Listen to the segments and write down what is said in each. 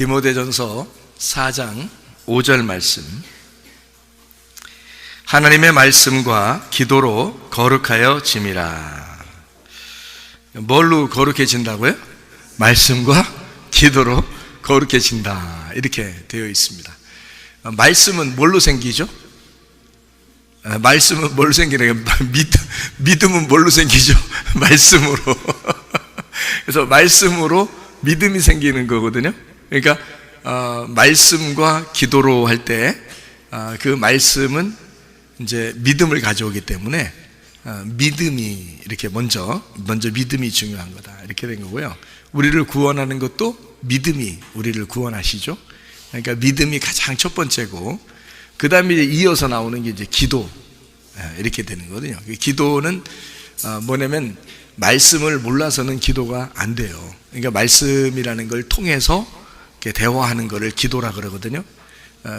디모데전서 4장 5절 말씀. 하나님의 말씀과 기도로 거룩하여 짐이라. 뭘로 거룩해진다고요? 말씀과 기도로 거룩해진다, 이렇게 되어 있습니다. 말씀은 뭘로 생기죠? 말씀은 뭘로 생기냐? 믿음은 뭘로 생기죠? 말씀으로. 그래서 말씀으로 믿음이 생기는 거거든요. 그러니까 말씀과 기도로 할 때 그 말씀은 이제 믿음을 가져오기 때문에 믿음이 이렇게 먼저 믿음이 중요한 거다, 이렇게 된 거고요. 우리를 구원하는 것도 믿음이 우리를 구원하시죠. 그러니까 믿음이 가장 첫 번째고, 그 다음에 이어서 나오는 게 이제 기도, 이렇게 되는 거거든요. 기도는 뭐냐면 말씀을 몰라서는 기도가 안 돼요. 그러니까 말씀이라는 걸 통해서 이렇게 대화하는 거를 기도라 그러거든요.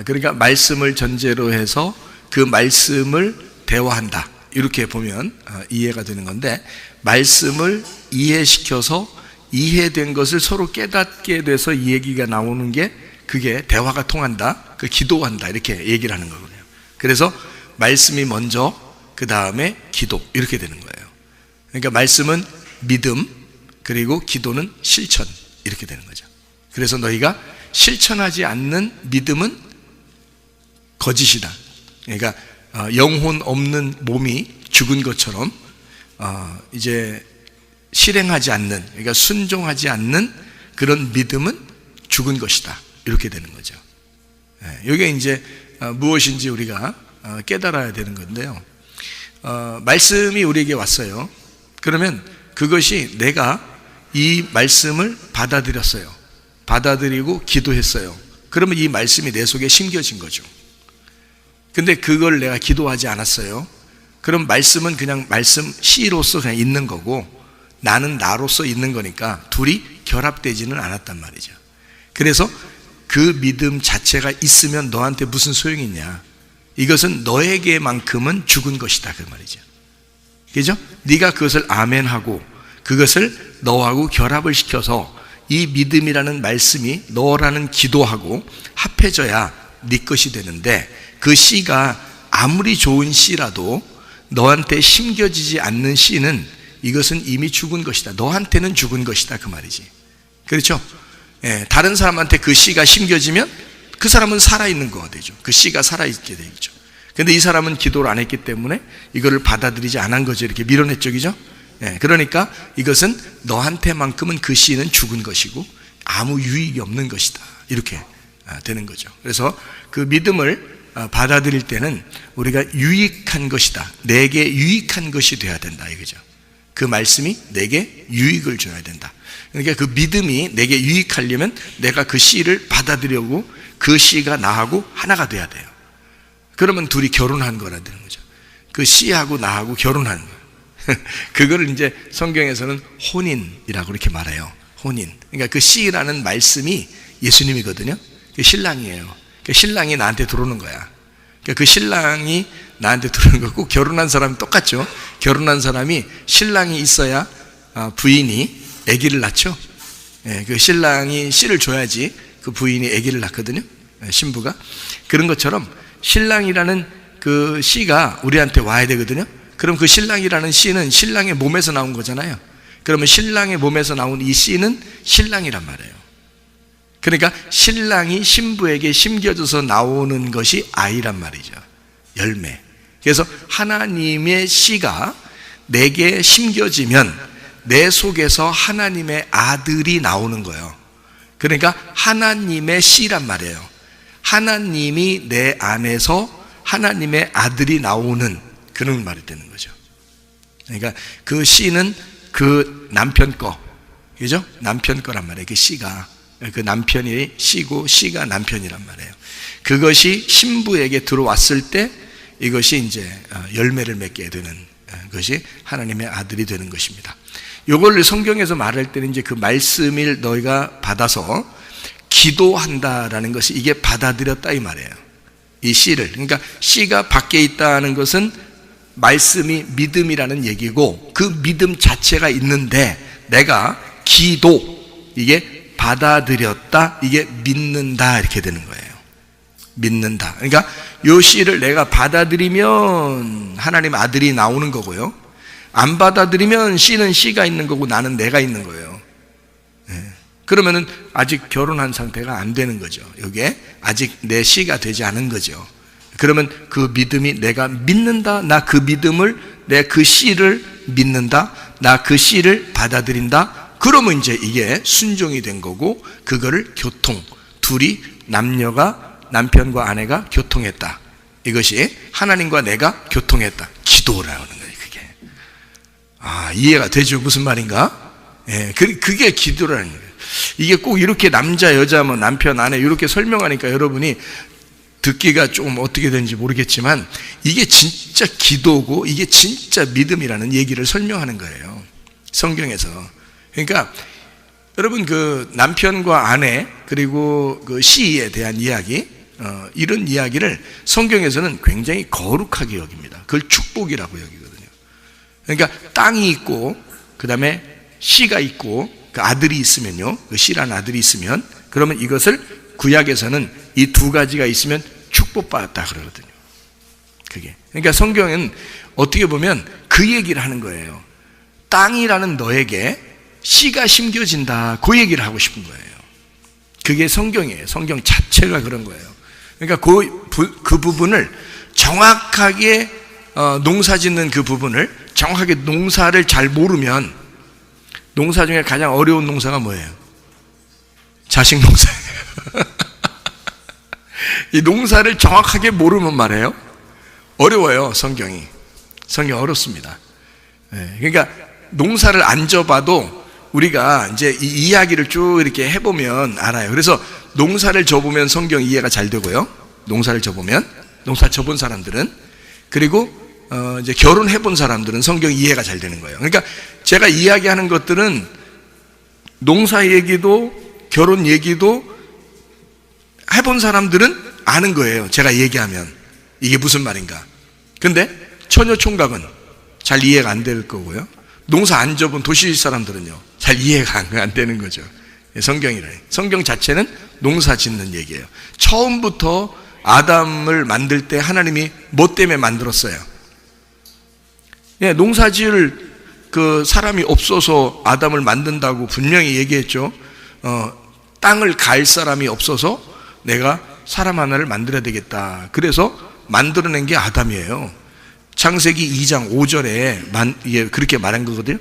그러니까 말씀을 전제로 해서 그 말씀을 대화한다, 이렇게 보면 이해가 되는 건데, 말씀을 이해시켜서 이해된 것을 서로 깨닫게 돼서 이 얘기가 나오는 게, 그게 대화가 통한다, 그 기도한다, 이렇게 얘기를 하는 거거든요. 그래서 말씀이 먼저, 그 다음에 기도, 이렇게 되는 거예요. 그러니까 말씀은 믿음, 그리고 기도는 실천, 이렇게 되는 거죠. 그래서 너희가 실천하지 않는 믿음은 거짓이다. 그러니까 영혼 없는 몸이 죽은 것처럼 이제 실행하지 않는, 그러니까 순종하지 않는 그런 믿음은 죽은 것이다, 이렇게 되는 거죠. 이게 이제 무엇인지 우리가 깨달아야 되는 건데요. 말씀이 우리에게 왔어요. 그러면 그것이 내가 이 말씀을 받아들였어요. 받아들이고 기도했어요. 그러면 이 말씀이 내 속에 심겨진 거죠. 근데 그걸 내가 기도하지 않았어요. 그럼 말씀은 그냥 말씀 시로서 그냥 있는 거고, 나는 나로서 있는 거니까 둘이 결합되지는 않았단 말이죠. 그래서 그 믿음 자체가 있으면 너한테 무슨 소용이 있냐? 이것은 너에게만큼은 죽은 것이다, 그 말이죠. 그죠? 네가 그것을 아멘하고 그것을 너하고 결합을 시켜서 이 믿음이라는 말씀이 너라는 기도하고 합해져야 네 것이 되는데, 그 씨가 아무리 좋은 씨라도 너한테 심겨지지 않는 씨는, 이것은 이미 죽은 것이다, 너한테는 죽은 것이다, 그 말이지. 그렇죠? 다른 사람한테 그 씨가 심겨지면 그 사람은 살아있는 거가 되죠. 그 씨가 살아있게 되죠. 근데 이 사람은 기도를 안 했기 때문에 이거를 받아들이지 않은 거죠. 이렇게 밀어냈죠, 그죠? 그러니까 이것은 너한테만큼은 그 씨는 죽은 것이고 아무 유익이 없는 것이다, 이렇게 되는 거죠. 그래서 그 믿음을 받아들일 때는 우리가 유익한 것이다, 내게 유익한 것이 돼야 된다, 이거죠. 그 말씀이 내게 유익을 줘야 된다. 그러니까 그 믿음이 내게 유익하려면 내가 그 씨를 받아들이고 그 씨가 나하고 하나가 돼야 돼요. 그러면 둘이 결혼한 거라 되는 거죠. 그 씨하고 나하고 결혼한 거예요. 그거를 이제 성경에서는 혼인이라고 이렇게 말해요. 혼인. 그러니까 그 씨라는 말씀이 예수님이거든요. 그 신랑이에요. 그 신랑이 나한테 들어오는 거야. 그러니까 그 신랑이 나한테 들어오는 거고, 결혼한 사람이 똑같죠. 결혼한 사람이 신랑이 있어야 부인이 아기를 낳죠. 그 신랑이 씨를 줘야지 그 부인이 아기를 낳거든요, 신부가. 그런 것처럼 신랑이라는 그 씨가 우리한테 와야 되거든요. 그럼 그 신랑이라는 씨는 신랑의 몸에서 나온 거잖아요. 그러면 신랑의 몸에서 나온 이 씨는 신랑이란 말이에요. 그러니까 신랑이 신부에게 심겨져서 나오는 것이 아이란 말이죠, 열매. 그래서 하나님의 씨가 내게 심겨지면 내 속에서 하나님의 아들이 나오는 거예요. 그러니까 하나님의 씨란 말이에요. 하나님이 내 안에서 하나님의 아들이 나오는 그런 말이 되는 거죠. 그러니까 그 씨는 그 남편 거, 그죠? 남편 거란 말이에요. 그 씨가, 그 남편이 씨고 씨가 남편이란 말이에요. 그것이 신부에게 들어왔을 때 이것이 이제 열매를 맺게 되는 것이 하나님의 아들이 되는 것입니다. 이걸 성경에서 말할 때는 이제 그 말씀을 너희가 받아서 기도한다라는 것이, 이게 받아들였다, 이 말이에요. 이 씨를. 그러니까 씨가 밖에 있다는 것은 말씀이 믿음이라는 얘기고, 그 믿음 자체가 있는데 내가 기도, 이게 받아들였다, 이게 믿는다 이렇게 되는 거예요. 믿는다. 그러니까 요 씨를 내가 받아들이면 하나님 아들이 나오는 거고요, 안 받아들이면 씨는 씨가 있는 거고 나는 내가 있는 거예요. 그러면은 아직 결혼한 상태가 안 되는 거죠. 이게 아직 내 씨가 되지 않은 거죠. 그러면 그 믿음이 내가 믿는다, 나 그 믿음을, 내 그 씨를 믿는다, 나 그 씨를 받아들인다, 그러면 이제 이게 순종이 된 거고, 그거를 교통, 둘이 남녀가, 남편과 아내가 교통했다, 이것이 하나님과 내가 교통했다, 기도라는 거예요. 그게 이해가 되죠? 무슨 말인가? 그게 기도라는 거예요. 이게 꼭 이렇게 남자 여자 뭐 남편 아내 이렇게 설명하니까 여러분이 듣기가 조금 어떻게 되는지 모르겠지만, 이게 진짜 기도고 이게 진짜 믿음이라는 얘기를 설명하는 거예요, 성경에서. 그러니까 여러분, 그 남편과 아내 그리고 그 씨에 대한 이야기, 이런 이야기를 성경에서는 굉장히 거룩하게 여깁니다. 그걸 축복이라고 여기거든요. 그러니까 땅이 있고 그 다음에 씨가 있고 그 아들이 있으면요, 그 씨라는 아들이 있으면, 그러면 이것을 구약에서는 이 두 가지가 있으면 축복받았다 그러거든요. 그게. 그러니까 성경은 어떻게 보면 그 얘기를 하는 거예요. 땅이라는 너에게 씨가 심겨진다, 그 얘기를 하고 싶은 거예요. 그게 성경이에요. 성경 자체가 그런 거예요. 그러니까 그 부분을 정확하게 농사 짓는 그 부분을 정확하게, 농사를 잘 모르면, 농사 중에 가장 어려운 농사가 뭐예요? 자식 농사예요. 이 농사를 정확하게 모르면 말이에요, 어려워요. 성경이 어렵습니다. 그러니까 농사를 안 져봐도 우리가 이제 이 이야기를 쭉 이렇게 해보면 알아요. 그래서 농사를 져보면 성경 이해가 잘 되고요, 농사를 져보면, 농사 져본 사람들은, 그리고 이제 결혼해본 사람들은 성경 이해가 잘 되는 거예요. 그러니까 제가 이야기하는 것들은 농사 얘기도 결혼 얘기도 해본 사람들은 아는 거예요, 제가 얘기하면 이게 무슨 말인가. 근데 처녀총각은 잘 이해가 안 될 거고요, 농사 안 져본 도시 사람들은요 잘 이해가 안 되는 거죠. 성경이래. 성경 자체는 농사 짓는 얘기예요. 처음부터 아담을 만들 때 하나님이 뭐 때문에 만들었어요? 농사 지을 그 사람이 없어서 아담을 만든다고 분명히 얘기했죠. 땅을 갈 사람이 없어서 내가 사람 하나를 만들어야 되겠다. 그래서 만들어낸 게 아담이에요. 창세기 2장 5절에 그렇게 말한 거거든요.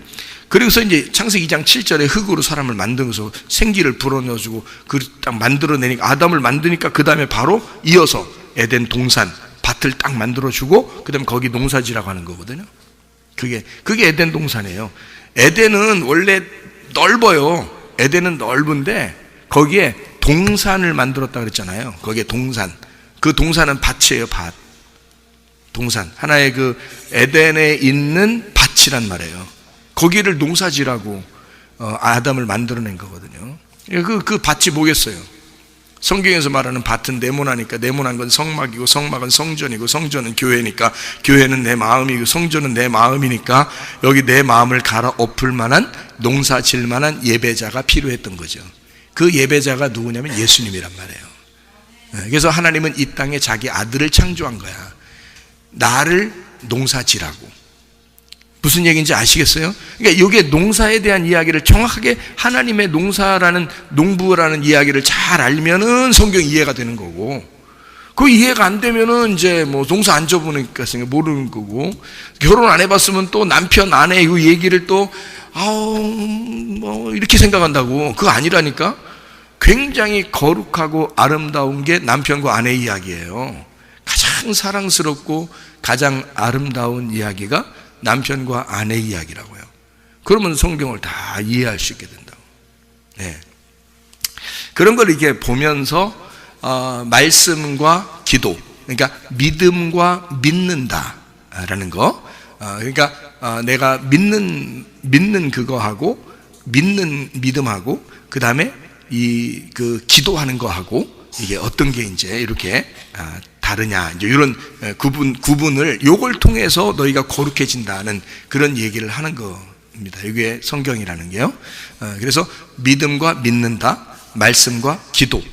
그래서 이제 창세기 2장 7절에 흑으로 사람을 만들어서 생기를 불어넣어주고 딱 만들어내니까, 아담을 만드니까 그 다음에 바로 이어서 에덴 동산, 밭을 딱 만들어주고 그 다음에 거기 농사지라고 하는 거거든요. 그게 에덴 동산이에요. 에덴은 원래 넓어요. 에덴은 넓은데 거기에 동산을 만들었다 그랬잖아요. 거기에 동산, 그 동산은 밭이에요. 밭, 동산, 하나의 그 에덴에 있는 밭이란 말이에요. 거기를 농사지라고 아담을 만들어낸 거거든요. 그 밭이 뭐겠어요? 성경에서 말하는 밭은 네모나니까 네모난 건 성막이고, 성막은 성전이고, 성전은 교회니까 교회는 내 마음이고, 성전은 내 마음이니까 여기 내 마음을 갈아 엎을 만한, 농사 질 만한 예배자가 필요했던 거죠. 그 예배자가 누구냐면 예수님이란 말이에요. 그래서 하나님은 이 땅에 자기 아들을 창조한 거야. 나를 농사지라고. 무슨 얘기인지 아시겠어요? 그러니까 이게 농사에 대한 이야기를 정확하게, 하나님의 농사라는, 농부라는 이야기를 잘 알면은 성경 이해가 되는 거고, 그 이해가 안 되면은 이제 뭐 농사 안 져보니까 모르는 거고, 결혼 안 해봤으면 또 남편 아내 이 얘기를 또 뭐 이렇게 생각한다고. 그거 아니라니까. 굉장히 거룩하고 아름다운 게 남편과 아내 이야기예요. 가장 사랑스럽고 가장 아름다운 이야기가 남편과 아내 이야기라고요. 그러면 성경을 다 이해할 수 있게 된다고. 네. 그런 걸 이렇게 보면서 말씀과 기도, 그러니까 믿음과 믿는다라는 거, 그러니까 내가 믿는 그거하고, 믿는 믿음하고, 그 다음에 그 기도하는 거하고 이게 어떤 게 이제 이렇게 다르냐, 이제 이런 구분을 요걸 통해서 너희가 거룩해진다는 그런 얘기를 하는 겁니다. 이게 성경이라는 게요. 그래서 믿음과 믿는다, 말씀과 기도,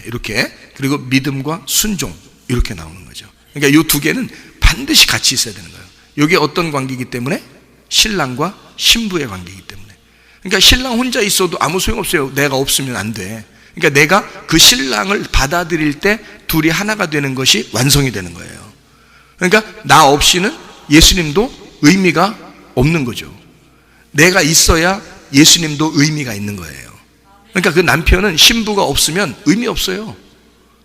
이렇게, 그리고 믿음과 순종, 이렇게 나오는 거죠. 그러니까 이 두 개는 반드시 같이 있어야 되는 거예요. 이게 어떤 관계이기 때문에? 신랑과 신부의 관계이기 때문에. 그러니까 신랑 혼자 있어도 아무 소용없어요. 내가 없으면 안 돼. 그러니까 내가 그 신랑을 받아들일 때 둘이 하나가 되는 것이 완성이 되는 거예요. 그러니까 나 없이는 예수님도 의미가 없는 거죠. 내가 있어야 예수님도 의미가 있는 거예요. 그러니까 그 남편은 신부가 없으면 의미 없어요.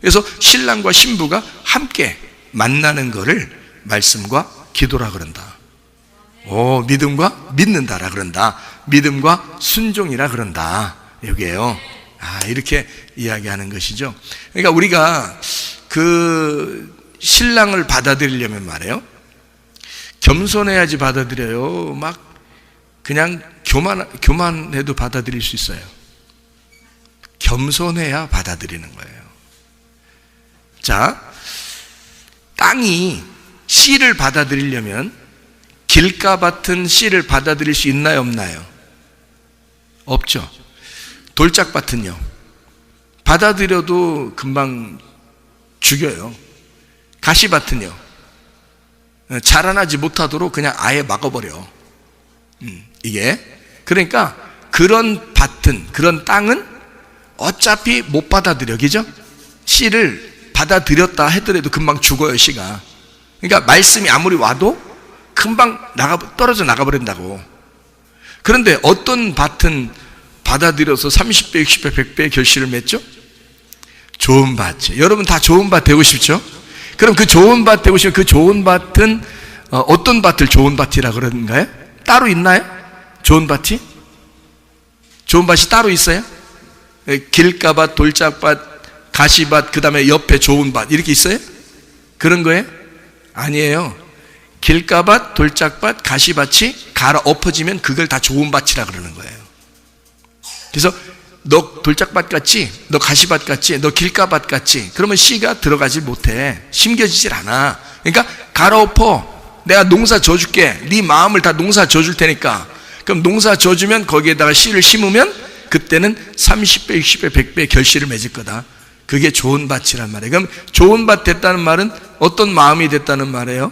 그래서 신랑과 신부가 함께 만나는 것을 말씀과 기도라 그런다. 믿음과 믿는다라 그런다. 믿음과 순종이라 그런다. 여기에요. 이렇게 이야기하는 것이죠. 그러니까 우리가 그 신랑을 받아들이려면 말이에요, 겸손해야지 받아들여요. 막 그냥 교만해도 받아들일 수 있어요. 겸손해야 받아들이는 거예요. 자, 땅이 씨를 받아들이려면 길가밭은 씨를 받아들일 수 있나요, 없나요? 없죠. 돌짝밭은요, 받아들여도 금방 죽여요. 가시밭은요, 자라나지 못하도록 그냥 아예 막아버려. 이게 그러니까 그런 밭은, 그런 땅은 어차피 못 받아들여, 그죠? 씨를 받아들였다 하더라도 금방 죽어요, 씨가. 그러니까 말씀이 아무리 와도 금방 떨어져 나가버린다고. 그런데 어떤 밭은 받아들여서 30배, 60배, 100배의 결실을 맺죠? 좋은 밭이. 여러분 다 좋은 밭 되고 싶죠? 그럼 그 좋은 밭 되고 싶으면 그 좋은 밭은 어떤 밭을 좋은 밭이라 그러는가요? 따로 있나요? 좋은 밭이? 좋은 밭이 따로 있어요? 길가밭, 돌짝밭, 가시밭, 그 다음에 옆에 좋은 밭, 이렇게 있어요? 그런 거예요? 아니에요. 길가밭, 돌짝밭, 가시밭이 갈아 엎어지면 그걸 다 좋은 밭이라 그러는 거예요. 그래서 너 돌짝밭 같지? 너 가시밭 같지? 너 길가밭 같지? 그러면 씨가 들어가지 못해. 심겨지질 않아. 그러니까 갈아엎어. 내가 농사 져줄게. 네 마음을 다 농사 져줄 테니까. 그럼 농사 져주면 거기에다가 씨를 심으면 그때는 30배, 60배, 100배 결실을 맺을 거다. 그게 좋은 밭이란 말이에요. 그럼 좋은 밭 됐다는 말은 어떤 마음이 됐다는 말이에요?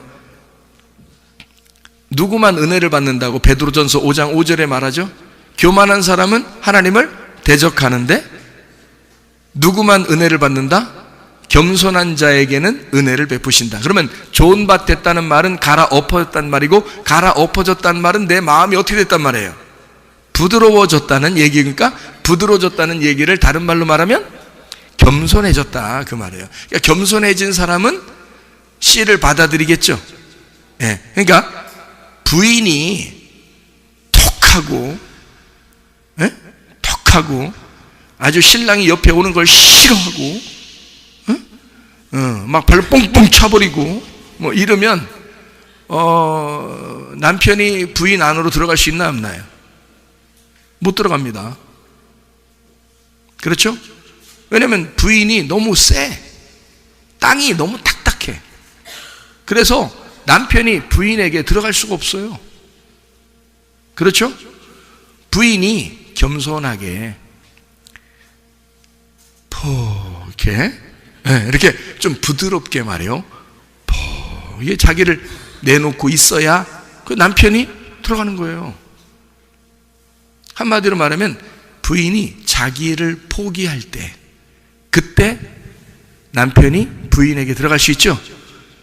누구만 은혜를 받는다고 베드로전서 5장 5절에 말하죠? 교만한 사람은 하나님을 대적하는데 누구만 은혜를 받는다? 겸손한 자에게는 은혜를 베푸신다. 그러면 좋은 밭 됐다는 말은 갈아 엎어졌단 말이고, 갈아 엎어졌다는 말은 내 마음이 어떻게 됐단 말이에요? 부드러워졌다는 얘기니까, 부드러워졌다는 얘기를 다른 말로 말하면 겸손해졌다, 그 말이에요. 그러니까 겸손해진 사람은 씨를 받아들이겠죠. 그러니까 부인이 톡하고 아주 신랑이 옆에 오는 걸 싫어하고 막 발로 뽕뽕 차버리고 뭐 이러면 남편이 부인 안으로 들어갈 수 있나 없나요? 못 들어갑니다. 그렇죠? 왜냐면 부인이 너무 세. 땅이 너무 딱딱해. 그래서 남편이 부인에게 들어갈 수가 없어요. 그렇죠? 부인이 겸손하게 이렇게 좀 부드럽게 말해요. 이게 자기를 내놓고 있어야 그 남편이 들어가는 거예요. 한마디로 말하면 부인이 자기를 포기할 때, 그때 남편이 부인에게 들어갈 수 있죠.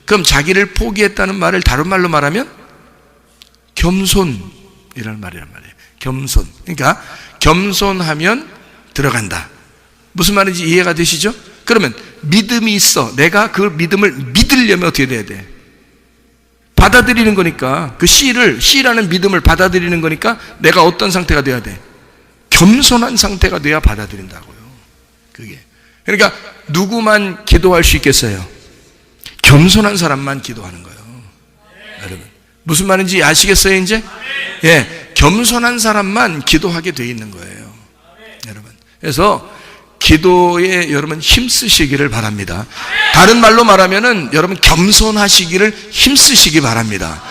그럼 자기를 포기했다는 말을 다른 말로 말하면 겸손이라는 말이란 말이에요. 겸손. 그러니까 겸손하면 들어간다. 무슨 말인지 이해가 되시죠? 그러면 믿음이 있어. 내가 그 믿음을 믿으려면 어떻게 돼야 돼? 받아들이는 거니까, 그 씨라는 믿음을 받아들이는 거니까 내가 어떤 상태가 돼야 돼? 겸손한 상태가 돼야 받아들인다고요. 그게. 그러니까 누구만 기도할 수 있겠어요? 겸손한 사람만 기도하는 거예요. 여러분 무슨 말인지 아시겠어요 이제? 겸손한 사람만 기도하게 돼 있는 거예요. 여러분, 그래서 기도에 여러분 힘쓰시기를 바랍니다. 다른 말로 말하면은 여러분 겸손하시기를 힘쓰시기 바랍니다.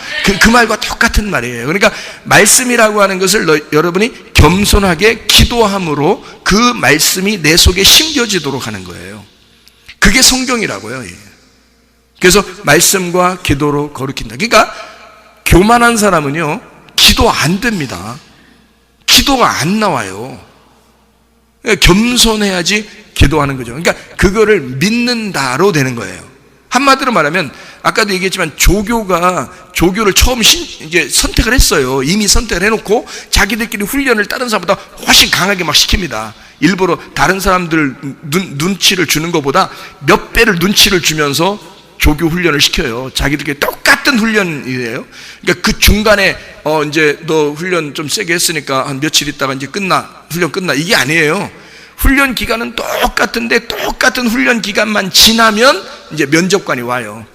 그 말과 똑같은 말이에요. 그러니까 말씀이라고 하는 것을 여러분이 겸손하게 기도함으로 그 말씀이 내 속에 심겨지도록 하는 거예요. 그게 성경이라고요. 그래서 말씀과 기도로 거룩힌다. 그러니까 교만한 사람은요, 기도 안 됩니다. 기도가 안 나와요. 겸손해야지 기도하는 거죠. 그러니까 그거를 믿는다로 되는 거예요. 한마디로 말하면 아까도 얘기했지만 조교를 처음 이제 선택을 했어요. 이미 선택을 해놓고 자기들끼리 훈련을 다른 사람보다 훨씬 강하게 막 시킵니다. 일부러 다른 사람들 눈치를 주는 것보다 몇 배를 눈치를 주면서 조교 훈련을 시켜요. 자기들끼리 똑같은 훈련이에요. 그러니까 그 중간에 이제 너 훈련 좀 세게 했으니까 한 며칠 있다가 이제 훈련 끝나 이게 아니에요. 훈련 기간은 똑같은데 똑같은 훈련 기간만 지나면 이제 면접관이 와요.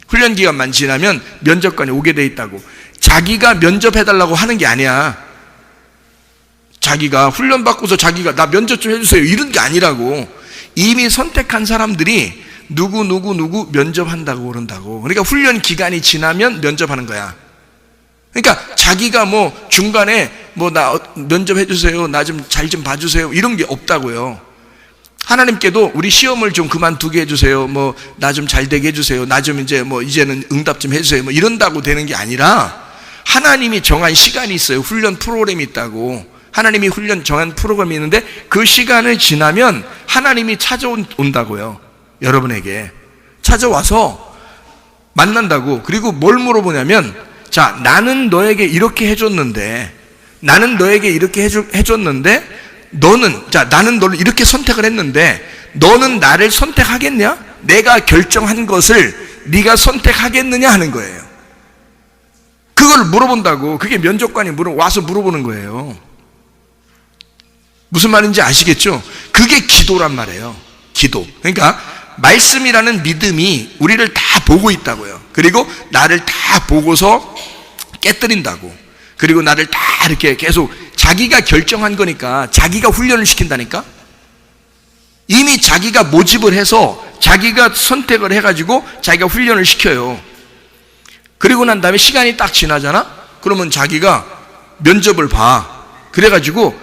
훈련 기간만 지나면 면접관이 오게 돼 있다고. 자기가 면접해달라고 하는 게 아니야. 자기가 훈련 받고서 자기가 나 면접 좀 해주세요 이런 게 아니라고. 이미 선택한 사람들이 누구 면접한다고 그런다고. 그러니까 훈련 기간이 지나면 면접하는 거야. 그러니까 자기가 뭐 중간에 뭐 나 면접해 주세요, 나 좀 잘 좀 봐주세요 이런 게 없다고요. 하나님께도 우리 시험을 좀 그만두게 해주세요, 뭐 나 좀 잘 되게 해주세요, 나 좀 이제 뭐 이제는 응답 좀 해주세요 뭐 이런다고 되는 게 아니라 하나님이 정한 시간이 있어요. 훈련 프로그램이 있다고. 하나님이 훈련 정한 프로그램이 있는데 그 시간을 지나면 하나님이 찾아온다고요. 여러분에게 찾아와서 만난다고. 그리고 뭘 물어보냐면, 자, 나는 너에게 이렇게 해줬는데 나는 너를 이렇게 선택을 했는데 너는 나를 선택하겠냐? 내가 결정한 것을 네가 선택하겠느냐 하는 거예요. 그걸 물어본다고. 그게 면접관이 와서 물어보는 거예요. 무슨 말인지 아시겠죠? 그게 기도란 말이에요. 기도. 그러니까 말씀이라는 믿음이 우리를 다 보고 있다고요. 그리고 나를 다 보고서 깨뜨린다고. 그리고 나를 다 이렇게 계속 자기가 결정한 거니까 자기가 훈련을 시킨다니까. 이미 자기가 모집을 해서 자기가 선택을 해가지고 자기가 훈련을 시켜요. 그리고 난 다음에 시간이 딱 지나잖아. 그러면 자기가 면접을 봐. 그래가지고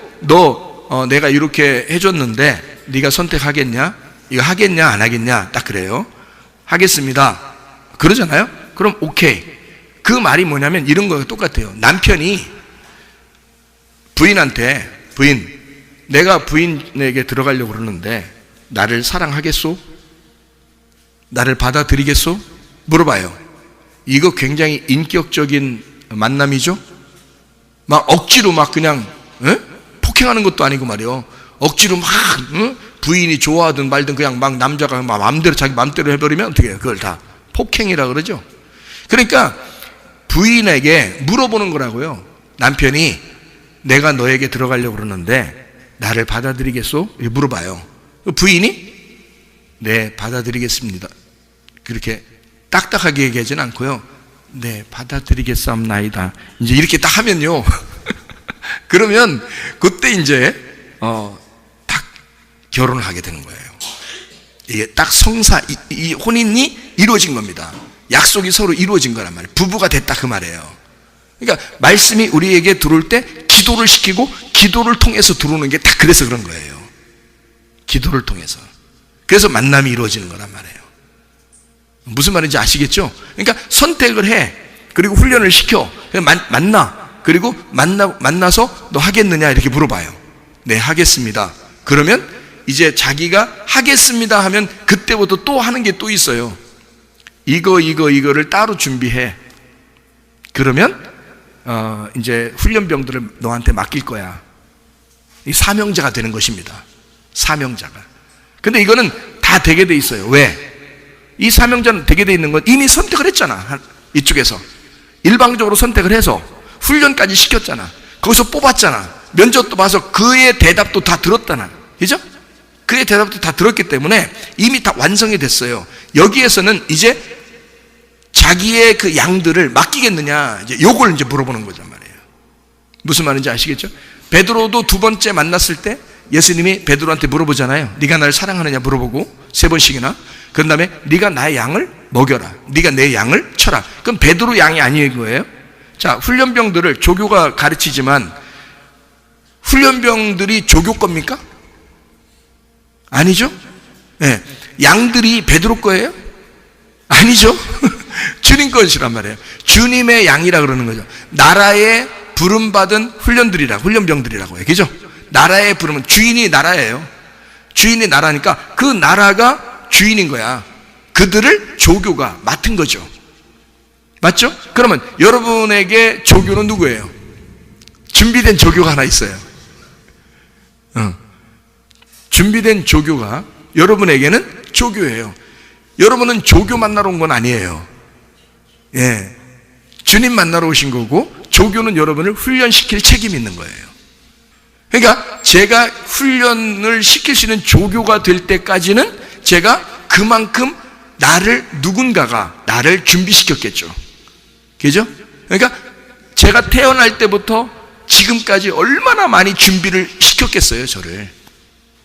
내가 이렇게 해줬는데 네가 선택하겠냐? 이거 하겠냐 안 하겠냐? 딱 그래요. 하겠습니다 그러잖아요. 그럼 오케이. 그 말이 뭐냐면 이런 거랑 똑같아요. 남편이 부인한테, 부인, 내가 부인에게 들어가려고 그러는데 나를 사랑하겠소? 나를 받아들이겠소? 물어봐요. 이거 굉장히 인격적인 만남이죠? 막 억지로 막 그냥 폭행하는 것도 아니고 말이요. 억지로 막 부인이 좋아하든 말든 그냥 막 남자가 막 마음대로 자기 마음대로 해버리면 어떻게 해요? 그걸 다 폭행이라 그러죠. 그러니까 부인에게 물어보는 거라고요. 남편이 내가 너에게 들어가려고 그러는데 나를 받아들이겠소? 물어봐요. 부인이 네 받아들이겠습니다. 그렇게 딱딱하게 얘기하진 않고요. 네 받아들이겠사옵나이다. 이제 이렇게 딱 하면요. 그러면 그때 이제 딱 결혼을 하게 되는 거예요. 이게 딱 이 혼인이 이루어진 겁니다. 약속이 서로 이루어진 거란 말이에요. 부부가 됐다 그 말이에요. 그러니까 말씀이 우리에게 들어올 때 기도를 시키고 기도를 통해서 들어오는 게 다 그래서 그런 거예요. 기도를 통해서. 그래서 만남이 이루어지는 거란 말이에요. 무슨 말인지 아시겠죠? 그러니까 선택을 해. 그리고 훈련을 시켜. 만나. 그리고 만나서 너 하겠느냐 이렇게 물어봐요. 네 하겠습니다. 그러면 이제 자기가 하겠습니다 하면 그때부터 또 하는 게 또 있어요. 이거를 따로 준비해. 그러면 이제 훈련병들을 너한테 맡길 거야. 이 사명자가 되는 것입니다. 사명자가. 근데 이거는 다 되게 돼 있어요. 왜? 이 사명자는 되게 돼 있는 건 이미 선택을 했잖아. 이쪽에서 일방적으로 선택을 해서 훈련까지 시켰잖아. 거기서 뽑았잖아. 면접도 봐서 그의 대답도 다 들었잖아. 그죠? 그의 대답도 다 들었기 때문에 이미 다 완성이 됐어요. 여기에서는 이제 자기의 그 양들을 맡기겠느냐, 이제 요걸 이제 물어보는 거란 말이에요. 무슨 말인지 아시겠죠? 베드로도 두 번째 만났을 때 예수님이 베드로한테 물어보잖아요. 네가 나를 사랑하느냐 물어보고 3번씩이나. 그런 다음에 네가 나의 양을 먹여라. 네가 내 양을 쳐라. 그럼 베드로 양이 아닌 거예요. 자, 훈련병들을 조교가 가르치지만 훈련병들이 조교 겁니까? 아니죠? 네. 양들이 베드로 거예요? 아니죠? 주님 것이란 말이에요. 주님의 양이라 그러는 거죠. 나라의 부름받은 훈련병들이라고 해요. 그죠? 나라의 부름은 주인이 나라예요. 주인이 나라니까 그 나라가 주인인 거야. 그들을 조교가 맡은 거죠. 맞죠? 그러면 여러분에게 조교는 누구예요? 준비된 조교가 하나 있어요. 준비된 조교가 여러분에게는 조교예요. 여러분은 조교 만나러 온 건 아니에요. 예. 주님 만나러 오신 거고, 조교는 여러분을 훈련시킬 책임이 있는 거예요. 그러니까 제가 훈련을 시킬 수 있는 조교가 될 때까지는 제가 그만큼 누군가가 나를 준비시켰겠죠. 그죠? 그러니까 제가 태어날 때부터 지금까지 얼마나 많이 준비를 시켰겠어요, 저를.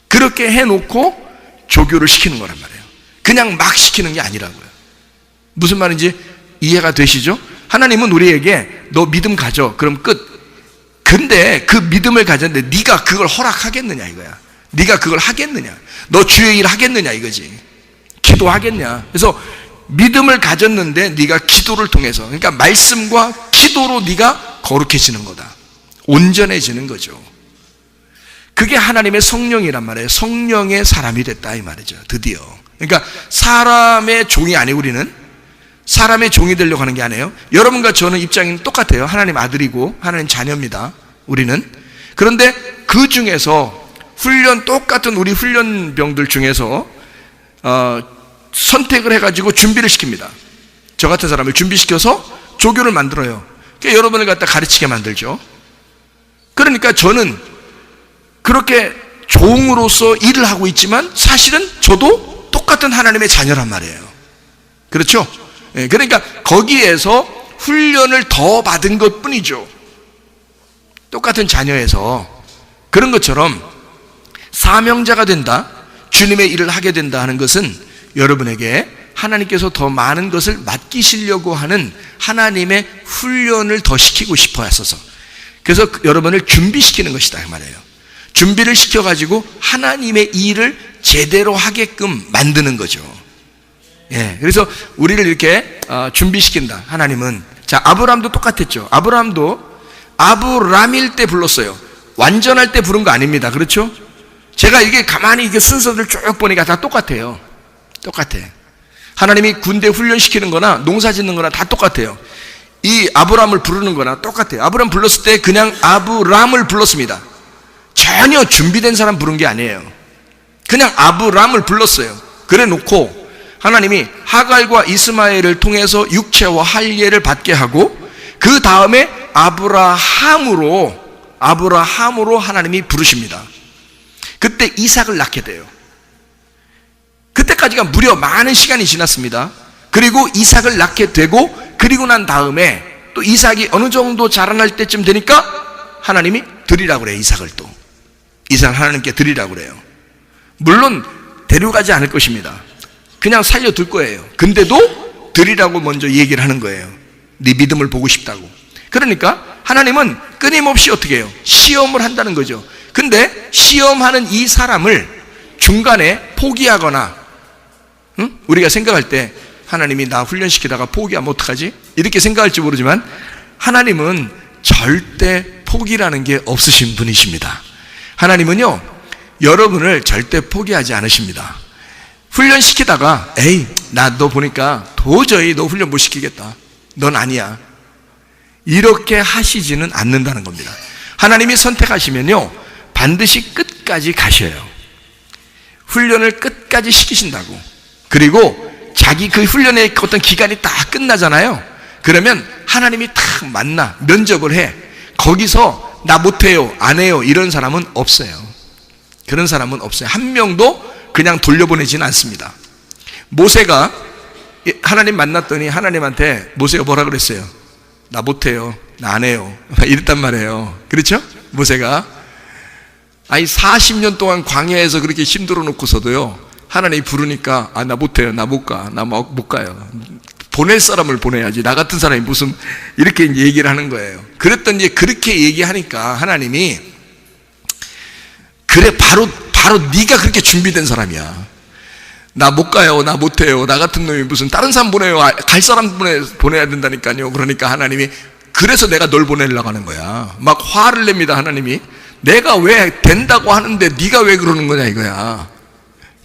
그렇게 해놓고 조교를 시키는 거란 말이에요. 그냥 막 시키는 게 아니라고요. 무슨 말인지 이해가 되시죠? 하나님은 우리에게 너 믿음 가져. 그럼 끝. 근데 그 믿음을 가졌는데 네가 그걸 허락하겠느냐 이거야. 네가 그걸 하겠느냐. 너 주의 일 하겠느냐 이거지. 기도하겠냐. 그래서 믿음을 가졌는데 네가 기도를 통해서, 그러니까 말씀과 기도로 네가 거룩해지는 거다. 온전해지는 거죠. 그게 하나님의 성령이란 말이에요. 성령의 사람이 됐다 이 말이죠. 드디어. 그러니까 사람의 종이 아니고 우리는 사람의 종이 되려고 하는 게 아니에요. 여러분과 저는 입장이 똑같아요. 하나님 아들이고 하나님 자녀입니다. 우리는. 그런데 그 중에서 똑같은 우리 훈련병들 중에서 선택을 해가지고 준비를 시킵니다. 저 같은 사람을 준비시켜서 조교를 만들어요. 그러니까 여러분을 갖다 가르치게 만들죠. 그러니까 저는 그렇게 종으로서 일을 하고 있지만 사실은 저도 똑같은 하나님의 자녀란 말이에요. 그렇죠? 그러니까 거기에서 훈련을 더 받은 것 뿐이죠. 똑같은 자녀에서. 그런 것처럼 사명자가 된다, 주님의 일을 하게 된다 하는 것은 여러분에게 하나님께서 더 많은 것을 맡기시려고 하는 하나님의 훈련을 더 시키고 싶어 하셔서, 그래서 여러분을 준비시키는 것이다 그 말이에요. 준비를 시켜가지고 하나님의 일을 제대로 하게끔 만드는 거죠. 예, 그래서 우리를 이렇게 준비시킨다. 하나님은. 자, 아브라함도 똑같았죠. 아브라함도 아브람일 때 불렀어요. 완전할 때 부른 거 아닙니다. 그렇죠? 제가 이게 가만히 이게 순서를 쭉 보니까 다 똑같아요. 똑같아. 하나님이 군대 훈련시키는 거나 농사 짓는 거나 다 똑같아요. 이 아브람을 부르는 거나 똑같아요. 아브람 불렀을 때 그냥 아브람을 불렀습니다. 전혀 준비된 사람 부른 게 아니에요. 그냥 아브람을 불렀어요. 그래 놓고 하나님이 하갈과 이스마엘을 통해서 육체와 할례를 받게 하고, 그 다음에 아브라함으로 하나님이 부르십니다. 그때 이삭을 낳게 돼요. 그때까지가 무려 많은 시간이 지났습니다. 그리고 이삭을 낳게 되고, 그리고 난 다음에 또 이삭이 어느 정도 자라날 때쯤 되니까 하나님이 드리라고 그래요. 이삭을 하나님께 드리라고 그래요. 물론 데려가지 않을 것입니다. 그냥 살려둘 거예요. 근데도 드리라고 먼저 얘기를 하는 거예요. 네 믿음을 보고 싶다고. 그러니까 하나님은 끊임없이 어떻게 해요? 시험을 한다는 거죠. 근데 시험하는 이 사람을 중간에 포기하거나, 우리가 생각할 때 하나님이 나 훈련시키다가 포기하면 어떡하지? 이렇게 생각할지 모르지만 하나님은 절대 포기라는 게 없으신 분이십니다. 하나님은요, 여러분을 절대 포기하지 않으십니다. 훈련시키다가 에이, 나 너 보니까 도저히 너 훈련 못 시키겠다. 넌 아니야. 이렇게 하시지는 않는다는 겁니다. 하나님이 선택하시면요, 반드시 끝까지 가셔요. 훈련을 끝까지 시키신다고. 그리고 자기 그 훈련의 어떤 기간이 딱 끝나잖아요. 그러면 하나님이 딱 만나 면접을 해. 거기서 나 못해요, 안 해요, 이런 사람은 없어요. 그런 사람은 없어요. 한 명도 그냥 돌려보내지는 않습니다. 모세가 하나님 만났더니 하나님한테 모세가 뭐라 그랬어요? 나 못해요, 나 안 해요, 이랬단 말이에요. 그렇죠? 모세가. 아니 40년 동안 광야에서 그렇게 힘들어 놓고서도요, 하나님이 부르니까 나 못해요, 나 못 가, 나 못 가요. 보낼 사람을 보내야지, 나 같은 사람이 무슨, 이렇게 얘기를 하는 거예요. 그랬더니 이제 그렇게 얘기하니까 하나님이, 그래, 바로 네가 그렇게 준비된 사람이야. 나 못 가요, 나 못해요, 나 같은 놈이 무슨 다른 사람 보내요, 갈 사람 보내야 된다니까요. 그러니까 하나님이, 그래서 내가 널 보내려고 하는 거야. 막 화를 냅니다, 하나님이. 내가 왜 된다고 하는데 네가 왜 그러는 거냐 이거야.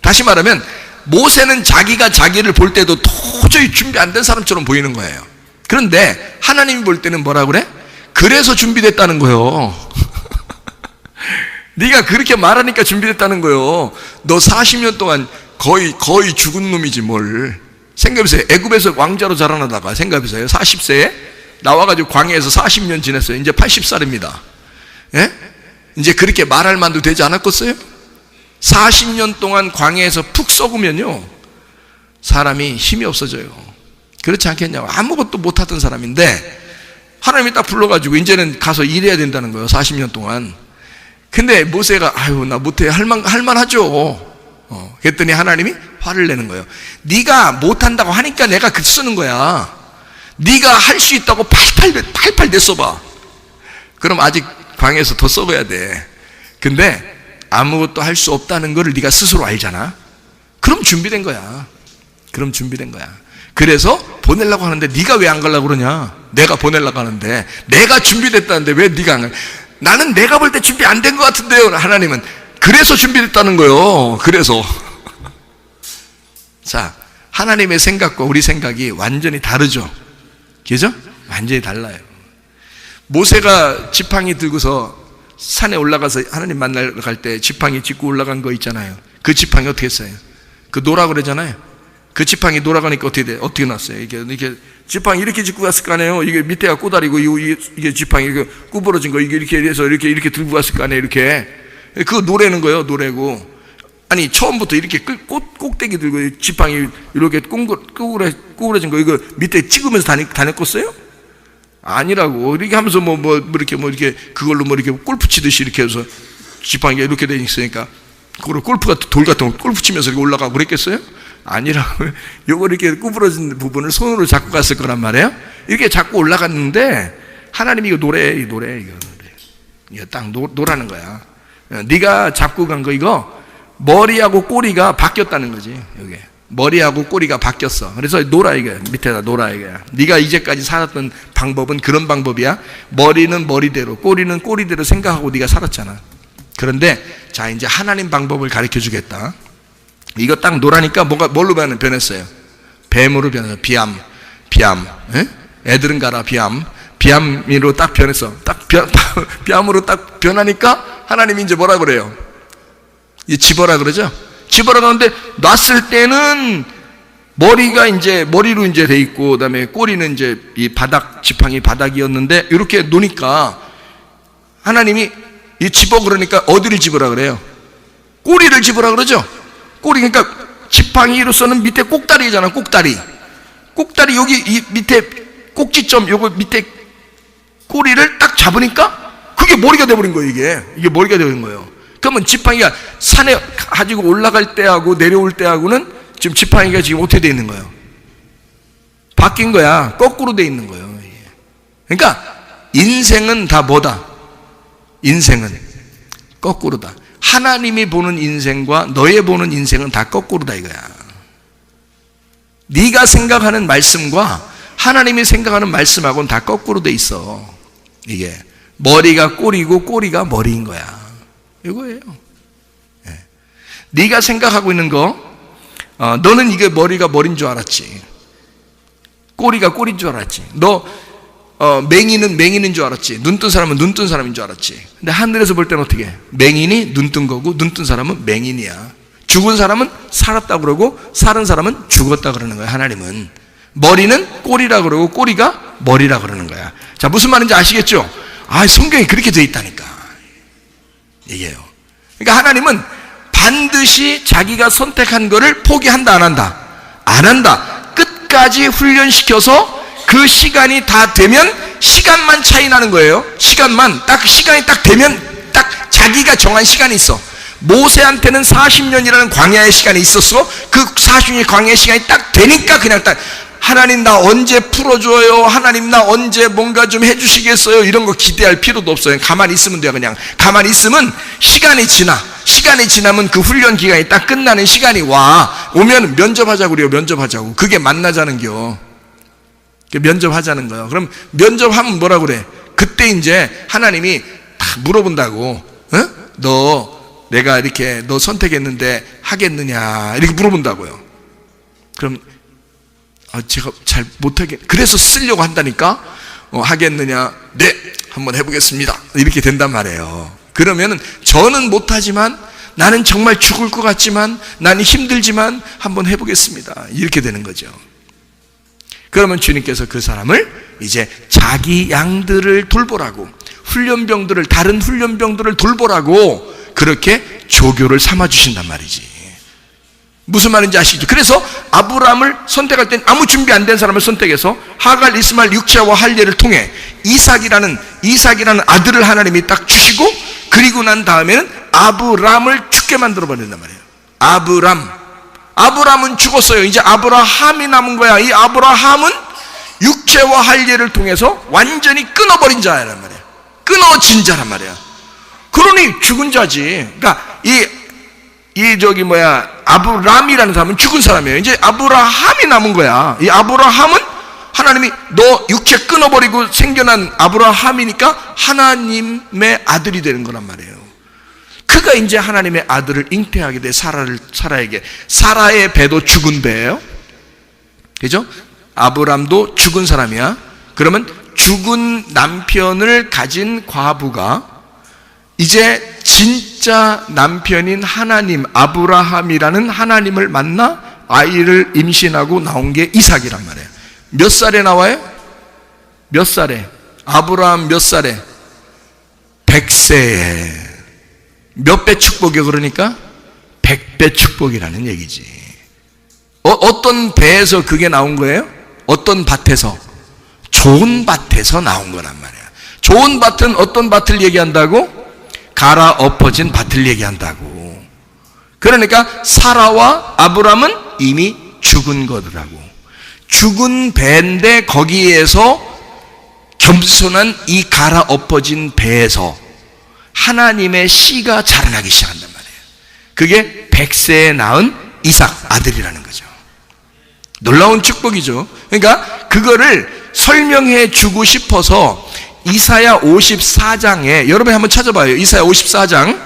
다시 말하면 모세는 자기가 자기를 볼 때도 도저히 준비 안 된 사람처럼 보이는 거예요. 그런데 하나님이 볼 때는 뭐라 그래? 그래서 준비됐다는 거예요. 네가 그렇게 말하니까 준비됐다는 거예요. 너 40년 동안 거의 죽은 놈이지 뭘. 생각해보세요. 애굽에서 왕자로 자라나다가 생각해보세요. 40세에 나와가지고 광야에서 40년 지냈어요. 이제 80살입니다. 예? 이제 그렇게 말할 만도 되지 않았겠어요? 40년 동안 광야에서 푹 썩으면요, 사람이 힘이 없어져요. 그렇지 않겠냐고. 아무것도 못하던 사람인데 하나님이 딱 불러가지고 이제는 가서 일해야 된다는 거예요. 40년 동안. 근데 모세가 아유 나 못해, 할만하죠. 그랬더니 하나님이 화를 내는 거예요. 네가 못한다고 하니까 내가 그 쓰는 거야. 네가 할 수 있다고 팔팔 냈어봐. 그럼 아직 광야에서 더 썩어야 돼. 근데 아무것도 할 수 없다는 걸 네가 스스로 알잖아. 그럼 준비된 거야. 그래서 보내려고 하는데 네가 왜 안 가려고 그러냐. 내가 보내려고 하는데, 내가 준비됐다는데 왜 네가 안 가. 나는 내가 볼 때 준비 안 된 것 같은데요. 하나님은 그래서 준비됐다는 거예요. 그래서 자, 하나님의 생각과 우리 생각이 완전히 다르죠. 그죠? 완전히 달라요. 모세가 지팡이 들고서 산에 올라가서 하나님 만나러 갈 때 지팡이 짚고 올라간 거 있잖아요. 그 지팡이 어떻게 했어요? 그 노라 그러잖아요. 그 지팡이 놀아가니까 어떻게 났어요? 이게 지팡이 이렇게 짚고 갔을 거 아니에요? 이게 밑에가 꼬다리고, 이게 지팡이, 이게 구부러진 거, 이렇게 해서 이렇게 들고 갔을 거 아니에요? 이렇게. 그거 노래는 거예요, 노래고. 아니, 처음부터 이렇게 꼭대기 들고 지팡이 이렇게 구부러진 거, 이거 밑에 찍으면서 다녔겠어요? 아니라고. 이렇게 하면서 이렇게 그걸로 이렇게 골프 치듯이 이렇게 해서 지팡이가 이렇게 돼 있으니까 그걸 돌 같은 거 골프 치면서 이렇게 올라가고 그랬겠어요? 아니라고. 요거 이렇게 구부러진 부분을 손으로 잡고 갔을 거란 말이에요. 이렇게 잡고 올라갔는데 하나님이 이거 노래. 이거 딱 노라는 거야. 네가 잡고 간 거 이거 머리하고 꼬리가 바뀌었다는 거지. 여기 머리하고 꼬리가 바뀌었어. 그래서 노라 이거야. 밑에다 노라 이거야. 네가 이제까지 살았던 방법은 그런 방법이야. 머리는 머리대로, 꼬리는 꼬리대로 생각하고 네가 살았잖아. 그런데 자, 이제 하나님 방법을 가르쳐 주겠다. 이거 딱 노라니까 뭘로 변했어요? 뱀으로 변했어. 비암. 에? 애들은 가라. 비암으로 딱 변했어. 비암으로 딱 변하니까 하나님이 이제 뭐라 그래요? 이 집어라 그러죠? 집어라 그러는데 놨을 때는 머리가 이제 머리로 이제 돼 있고, 그다음에 꼬리는 이제 이 지팡이 바닥이었는데 이렇게 놓으니까 하나님이 이 집어 그러니까 어디를 집어라 그래요? 꼬리를 집어라 그러죠? 꼬리, 그러니까 지팡이로서는 밑에 꼭다리잖아. 꼭다리 여기 이 밑에 꼭지점, 요거 밑에 꼬리를 딱 잡으니까 그게 머리가 돼버린 거예요. 이게 머리가 돼버린 거예요. 그러면 지팡이가 산에 가지고 올라갈 때하고 내려올 때하고는 지금 지팡이가 지금 어떻게 돼 있는 거예요? 바뀐 거야. 거꾸로 돼 있는 거예요. 그러니까 인생은 다 뭐다? 인생은 거꾸로다. 하나님이 보는 인생과 너의 보는 인생은 다 거꾸로다 이거야. 네가 생각하는 말씀과 하나님이 생각하는 말씀하고는 다 거꾸로 돼 있어. 이게 머리가 꼬리고 꼬리가 머리인 거야. 이거예요. 네. 네가 생각하고 있는 거, 너는 이게 머리가 머리인 줄 알았지. 꼬리가 꼬리인 줄 알았지. 너 맹인은 맹인인 줄 알았지. 눈 뜬 사람은 눈 뜬 사람인 줄 알았지. 근데 하늘에서 볼 때는 어떻게 해? 맹인이 눈 뜬 거고 눈 뜬 사람은 맹인이야. 죽은 사람은 살았다 그러고 살은 사람은 죽었다 그러는 거야. 하나님은 머리는 꼬리라 그러고 꼬리가 머리라 그러는 거야. 자, 무슨 말인지 아시겠죠? 성경이 그렇게 돼 있다니까 이게요. 그러니까 하나님은 반드시 자기가 선택한 거를 포기한다 안 한다? 안 한다. 끝까지 훈련시켜서 그 시간이 다 되면, 시간만 차이 나는 거예요. 시간이 딱 되면 딱 자기가 정한 시간이 있어. 모세한테는 40년이라는 광야의 시간이 있었어. 그 40년의 광야의 시간이 딱 되니까 그냥 딱 하나님 나 언제 풀어줘요? 하나님 나 언제 뭔가 좀 해주시겠어요? 이런 거 기대할 필요도 없어요. 가만히 있으면 돼요. 그냥 가만히 있으면 시간이 지나면 그 훈련 기간이 딱 끝나는 시간이 오면 면접하자고 그래요. 면접하자고. 그게 만나자는겨. 면접하자는 거예요. 그럼 면접하면 뭐라 그래? 그때 이제 하나님이 다 물어본다고. 내가 이렇게 너 선택했는데 하겠느냐 이렇게 물어본다고요. 그럼 제가 잘 못하겠. 그래서 쓰려고 한다니까. 하겠느냐? 네, 한번 해보겠습니다. 이렇게 된단 말이에요. 그러면은 저는 못하지만 나는 정말 죽을 것 같지만 나는 힘들지만 한번 해보겠습니다. 이렇게 되는 거죠. 그러면 주님께서 그 사람을 이제 자기 양들을 돌보라고, 다른 훈련병들을 돌보라고 그렇게 조교를 삼아 주신단 말이지. 무슨 말인지 아시죠? 그래서 아브라함을 선택할 땐 아무 준비 안 된 사람을 선택해서 하갈, 이스마엘, 육체와 할례를 통해 이삭이라는 아들을 하나님이 딱 주시고, 그리고 난 다음에는 아브람을 죽게 만들어 버린단 말이에요. 아브람은 죽었어요. 이제 아브라함이 남은 거야. 이 아브라함은 육체와 할례를 통해서 완전히 끊어버린 자란 말이에요. 끊어진 자란 말이에요. 그러니 죽은 자지. 그러니까 아브람이라는 사람은 죽은 사람이에요. 이제 아브라함이 남은 거야. 이 아브라함은 하나님이 너 육체 끊어버리고 생겨난 아브라함이니까 하나님의 아들이 되는 거란 말이에요. 그가 이제 하나님의 아들을 잉태하게 돼. 사라에게. 사라의 배도 죽은 배예요. 그죠? 아브람도 죽은 사람이야. 그러면 죽은 남편을 가진 과부가 이제 진짜 남편인 하나님, 아브라함이라는 하나님을 만나 아이를 임신하고 나온 게 이삭이란 말이에요. 몇 살에 나와요? 몇 살에? 아브라함 몇 살에? 100세에. 몇 배 축복이요? 그러니까 100배 축복이라는 얘기지. 어떤 배에서 그게 나온 거예요? 어떤 밭에서? 좋은 밭에서 나온 거란 말이야. 좋은 밭은 어떤 밭을 얘기한다고? 갈아 엎어진 밭을 얘기한다고. 그러니까 사라와 아브람은 이미 죽은 거더라고. 죽은 배인데 거기에서 겸손한 이 갈아 엎어진 배에서 하나님의 씨가 자라나기 시작한단 말이에요. 그게 100세에 낳은 이삭 아들이라는 거죠. 놀라운 축복이죠. 그러니까 그거를 설명해 주고 싶어서 이사야 54장에 여러분이 한번 찾아봐요. 이사야 54장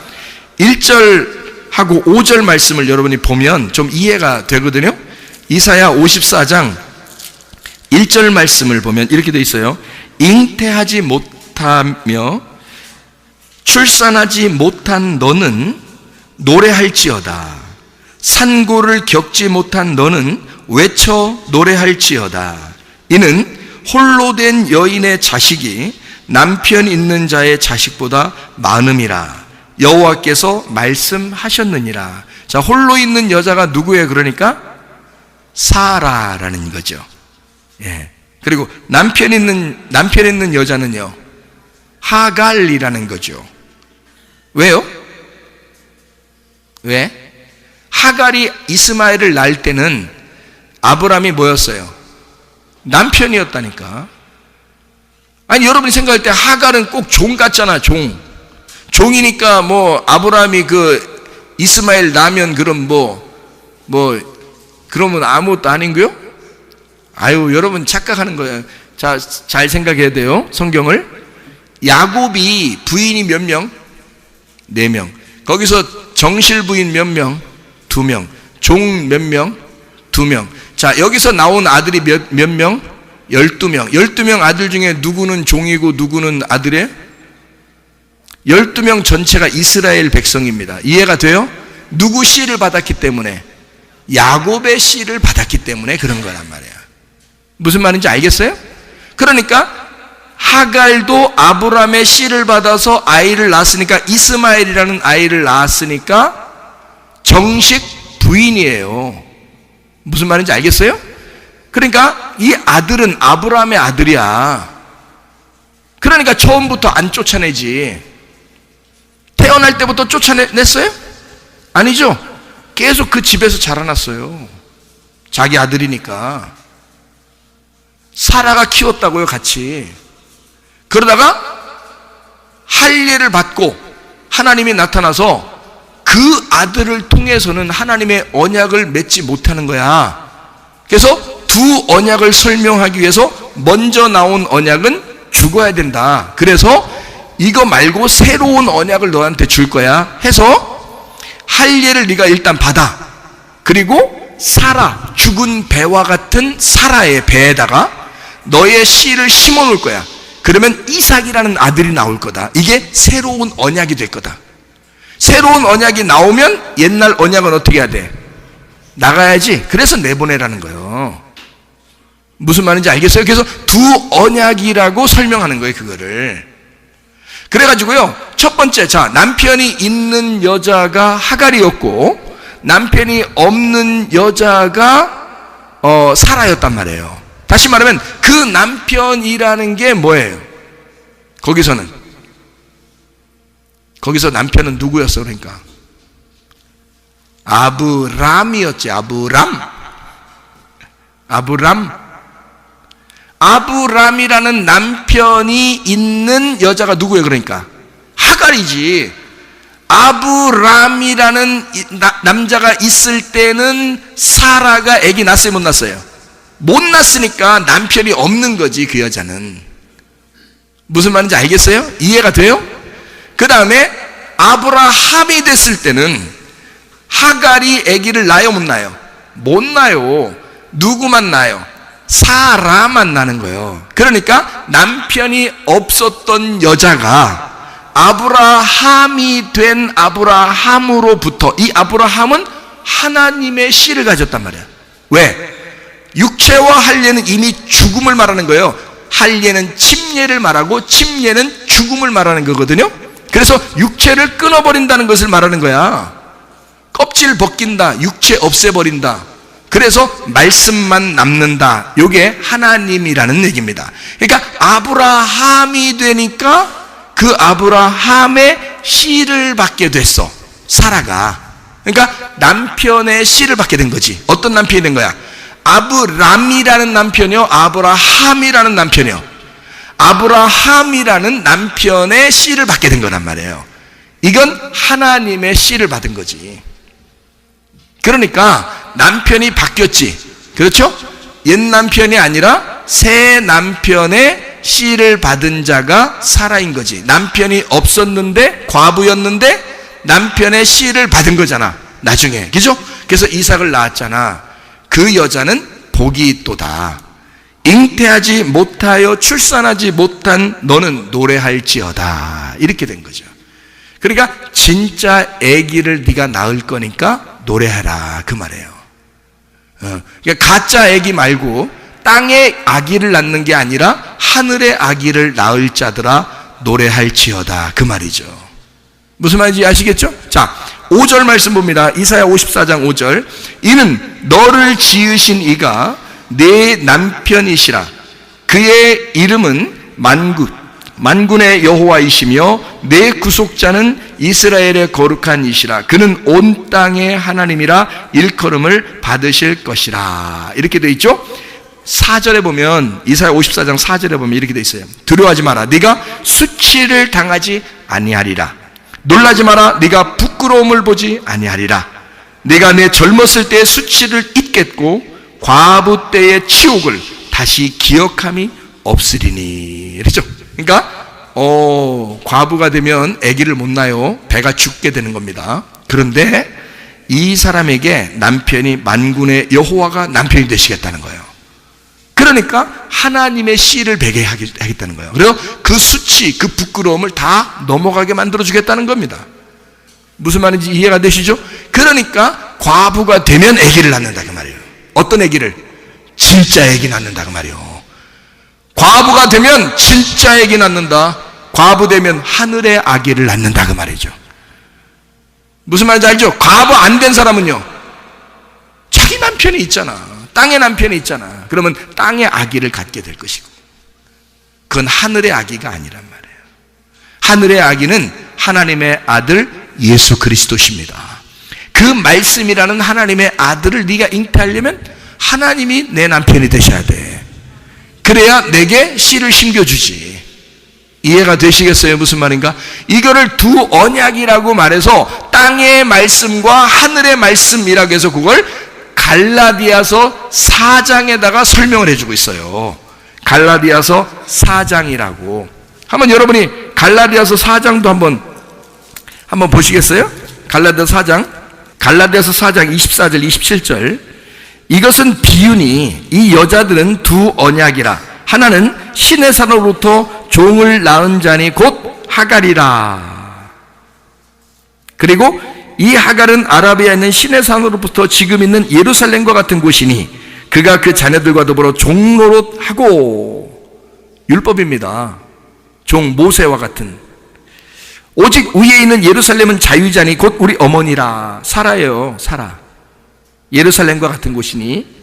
1절하고 5절 말씀을 여러분이 보면 좀 이해가 되거든요. 이사야 54장 1절 말씀을 보면 이렇게 돼 있어요. 잉태하지 못하며 출산하지 못한 너는 노래할지어다. 산고를 겪지 못한 너는 외쳐 노래할지어다. 이는 홀로 된 여인의 자식이 남편 있는 자의 자식보다 많음이라 여호와께서 말씀하셨느니라. 자, 홀로 있는 여자가 누구예요? 그러니까 사라라는 거죠. 예. 그리고 남편 있는 여자는요, 하갈이라는 거죠. 왜요? 왜? 하갈이 이스마엘을 낳을 때는 아브람이 뭐였어요? 남편이었다니까. 아니, 여러분이 생각할 때 하갈은 꼭 종 같잖아. 종이니까 뭐 아브람이 그 이스마엘 낳으면 그럼 그러면 아무것도 아닌 거요? 아유, 여러분 착각하는 거예요. 자, 잘 생각해야 돼요. 성경을. 야곱이 부인이 몇 명? 4명. 거기서 정실 부인 몇 명? 2명. 종 몇 명? 2명. 자, 여기서 나온 아들이 몇 명? 12명. 12명 아들 중에 누구는 종이고 누구는 아들이에요? 12명 전체가 이스라엘 백성입니다. 이해가 돼요? 누구 씨를 받았기 때문에? 야곱의 씨를 받았기 때문에 그런 거란 말이야. 무슨 말인지 알겠어요? 그러니까 하갈도 아브람의 씨를 받아서 아이를 낳았으니까, 이스마엘이라는 아이를 낳았으니까 정식 부인이에요. 무슨 말인지 알겠어요? 그러니까 이 아들은 아브람의 아들이야. 그러니까 처음부터 안 쫓아내지. 태어날 때부터 쫓아냈어요? 아니죠. 계속 그 집에서 자라났어요. 자기 아들이니까. 사라가 키웠다고요, 같이. 그러다가 할례를 받고 하나님이 나타나서 그 아들을 통해서는 하나님의 언약을 맺지 못하는 거야. 그래서 두 언약을 설명하기 위해서 먼저 나온 언약은 죽어야 된다. 그래서 이거 말고 새로운 언약을 너한테 줄 거야 해서 할례를 네가 일단 받아. 그리고 사라, 죽은 배와 같은 사라의 배에다가 너의 씨를 심어 놓을 거야. 그러면 이삭이라는 아들이 나올 거다. 이게 새로운 언약이 될 거다. 새로운 언약이 나오면 옛날 언약은 어떻게 해야 돼? 나가야지. 그래서 내보내라는 거예요. 무슨 말인지 알겠어요? 그래서 두 언약이라고 설명하는 거예요, 그거를. 그래가지고요, 첫 번째, 자, 남편이 있는 여자가 하갈이었고 남편이 없는 여자가 사라였단 말이에요. 다시 말하면 그 남편이라는 게 뭐예요? 거기서 남편은 누구였어? 그러니까 아브람이었지. 아브람이라는 남편이 있는 여자가 누구예요? 그러니까 하갈이지. 아브람이라는 남자가 있을 때는 사라가 아기 낳았어요, 못 낳았어요? 못 낳았으니까 남편이 없는 거지, 그 여자는. 무슨 말인지 알겠어요? 이해가 돼요? 그 다음에 아브라함이 됐을 때는 하갈이 아기를 낳아요, 못 낳아요? 못 낳아요. 누구만 낳아요? 사라만 낳는 거예요. 그러니까 남편이 없었던 여자가 아브라함이 된 아브라함으로부터, 이 아브라함은 하나님의 씨를 가졌단 말이야. 왜? 육체와 할례는 이미 죽음을 말하는 거예요. 할례는 침례를 말하고 침례는 죽음을 말하는 거거든요. 그래서 육체를 끊어버린다는 것을 말하는 거야. 껍질 벗긴다, 육체 없애버린다. 그래서 말씀만 남는다. 이게 하나님이라는 얘기입니다. 그러니까 아브라함이 되니까 그 아브라함의 씨를 받게 됐어, 사라가. 그러니까 남편의 씨를 받게 된 거지. 어떤 남편이 된 거야? 아브람이라는 남편이요, 아브라함이라는 남편이요. 아브라함이라는 남편의 씨를 받게 된 거란 말이에요. 이건 하나님의 씨를 받은 거지. 그러니까 남편이 바뀌었지. 그렇죠? 옛 남편이 아니라 새 남편의 씨를 받은 자가 사라인 거지. 남편이 없었는데, 과부였는데 남편의 씨를 받은 거잖아, 나중에. 그죠? 그래서 이삭을 낳았잖아. 그 여자는 복이 있도다. 잉태하지 못하여 출산하지 못한 너는 노래할지어다. 이렇게 된 거죠. 그러니까 진짜 아기를 네가 낳을 거니까 노래하라, 그 말이에요. 그러니까 가짜 아기 말고 땅에 아기를 낳는 게 아니라 하늘의 아기를 낳을 자들아 노래할지어다, 그 말이죠. 무슨 말인지 아시겠죠? 자, 5절 말씀 봅니다. 이사야 54장 5절. 이는 너를 지으신 이가 내 남편이시라. 그의 이름은 만군의 여호와이시며 내 구속자는 이스라엘의 거룩한 이시라. 그는 온 땅의 하나님이라 일컬음을 받으실 것이라. 이렇게 돼 있죠? 4절에 보면, 이사야 54장 4절에 보면 이렇게 돼 있어요. 두려워하지 마라. 네가 수치를 당하지 아니하리라. 놀라지 마라. 네가 부끄러움을 보지 아니하리라. 네가 내 젊었을 때의 수치를 잊겠고 과부 때의 치욕을 다시 기억함이 없으리니. 그렇죠? 그러니까 과부가 되면 아기를 못 낳아요. 배가 죽게 되는 겁니다. 그런데 이 사람에게 남편이 만군의 여호와가 남편이 되시겠다는 거예요. 그러니까 하나님의 씨를 베게 하겠다는 거예요. 그래서 그 수치, 그 부끄러움을 다 넘어가게 만들어 주겠다는 겁니다. 무슨 말인지 이해가 되시죠? 그러니까 과부가 되면 아기를 낳는다, 그 말이에요. 어떤 아기를? 진짜 아기 낳는다, 그 말이에요. 과부가 되면 진짜 아기 낳는다. 과부 되면 하늘의 아기를 낳는다, 그 말이죠. 무슨 말인지 알죠? 과부 안 된 사람은요, 자기 남편이 있잖아. 땅의 남편이 있잖아. 그러면 땅의 아기를 갖게 될 것이고, 그건 하늘의 아기가 아니란 말이에요. 하늘의 아기는 하나님의 아들 예수 그리스도십니다. 그 말씀이라는 하나님의 아들을 네가 잉태하려면 하나님이 내 남편이 되셔야 돼. 그래야 내게 씨를 심겨주지. 이해가 되시겠어요? 무슨 말인가? 이거를 두 언약이라고 말해서 땅의 말씀과 하늘의 말씀이라고 해서 그걸 갈라디아서 4장에다가 설명을 해주고 있어요. 갈라디아서 4장이라고. 한번 여러분이 갈라디아서 4장도 한번 보시겠어요? 갈라디아서 4장 24절 27절. 이것은 비유니 이 여자들은 두 언약이라. 하나는 신의 산으로부터 종을 낳은 자니 곧 하갈이라. 그리고 이 하갈은 아라비아에 있는 신의 산으로부터 지금 있는 예루살렘과 같은 곳이니 그가 그 자녀들과 더불어 종노릇하고. 율법입니다. 종 모세와 같은. 오직 위에 있는 예루살렘은 자유자니 곧 우리 어머니라. 사라예요. 사라. 예루살렘과 같은 곳이니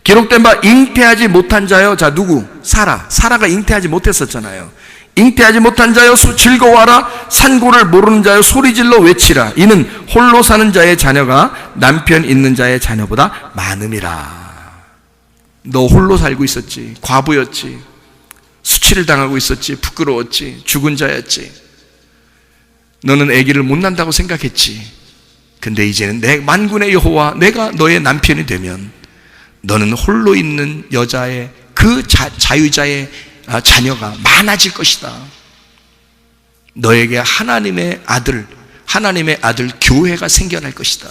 기록된 바 잉태하지 못한 자여. 자, 누구? 사라가 잉태하지 못했었잖아요. 잉태하지 못한 자여 즐거워하라. 산고를 모르는 자여 소리질러 외치라. 이는 홀로 사는 자의 자녀가 남편 있는 자의 자녀보다 많음이라. 너 홀로 살고 있었지. 과부였지. 수치를 당하고 있었지. 부끄러웠지. 죽은 자였지. 너는 아기를 못 낳는다고 생각했지. 근데 이제는 내 만군의 여호와 내가 너의 남편이 되면 너는 홀로 있는 여자의 그 자유자의 자녀가 많아질 것이다. 너에게 하나님의 아들 교회가 생겨날 것이다.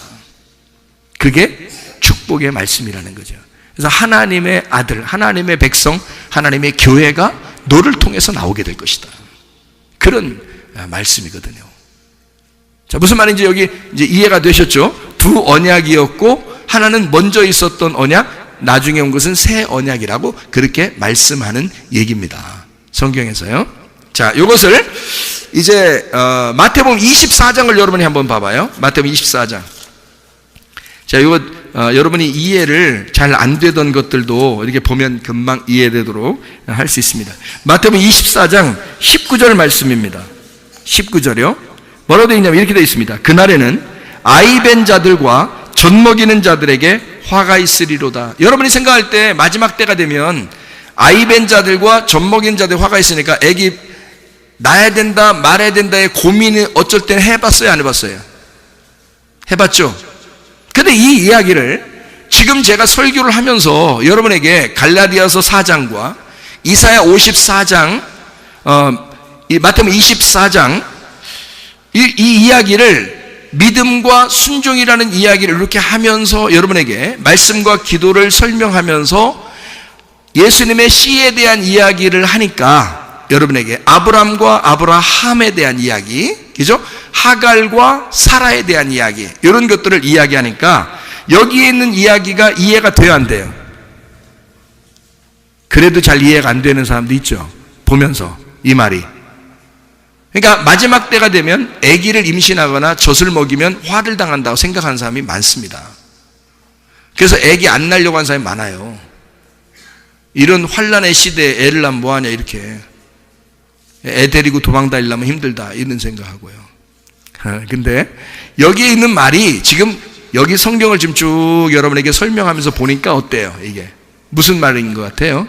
그게 축복의 말씀이라는 거죠. 그래서 하나님의 아들, 하나님의 백성, 하나님의 교회가 너를 통해서 나오게 될 것이다. 그런 말씀이거든요. 자, 무슨 말인지 여기 이제 이해가 되셨죠? 두 언약이었고 하나는 먼저 있었던 언약, 나중에 온 것은 새 언약이라고 그렇게 말씀하는 얘기입니다. 성경에서요. 자, 이것을 이제 마태복음 24장을 여러분이 한번 봐봐요. 마태복음 24장. 자, 이거 여러분이 이해를 잘 안 되던 것들도 이렇게 보면 금방 이해되도록 할 수 있습니다. 마태복음 24장 19절 말씀입니다. 19절이요. 뭐라고 되어 있냐면 이렇게 되어 있습니다. 그날에는 아이 벤 자들과 젖 먹이는 자들에게 화가 있으리로다. 여러분이 생각할 때 마지막 때가 되면 아이 벤 자들과 젖 먹이는 자들 화가 있으니까 애기 낳아야 된다 말아야 된다의 고민을 어쩔 때는 해봤어요 안 해봤어요? 해봤죠? 근데 이 이야기를 지금 제가 설교를 하면서 여러분에게 갈라디아서 4장과 이사야 54장 마태복음 24장 이 이야기를 믿음과 순종이라는 이야기를 이렇게 하면서 여러분에게 말씀과 기도를 설명하면서 예수님의 씨에 대한 이야기를 하니까 여러분에게 아브람과 아브라함에 대한 이야기, 그죠? 하갈과 사라에 대한 이야기, 이런 것들을 이야기하니까 여기에 있는 이야기가 이해가 돼야 안 돼요? 그래도 잘 이해가 안 되는 사람도 있죠. 보면서 이 말이. 그러니까 마지막 때가 되면 아기를 임신하거나 젖을 먹이면 화를 당한다고 생각하는 사람이 많습니다. 그래서 아기 안 낳으려고 하는 사람이 많아요. 이런 환란의 시대에 애를 낳으면 뭐하냐 이렇게. 애 데리고 도망 다니려면 힘들다 이런 생각하고요. 근데 여기에 있는 말이 지금 여기 성경을 지금 쭉 여러분에게 설명하면서 보니까 어때요? 이게 무슨 말인 것 같아요?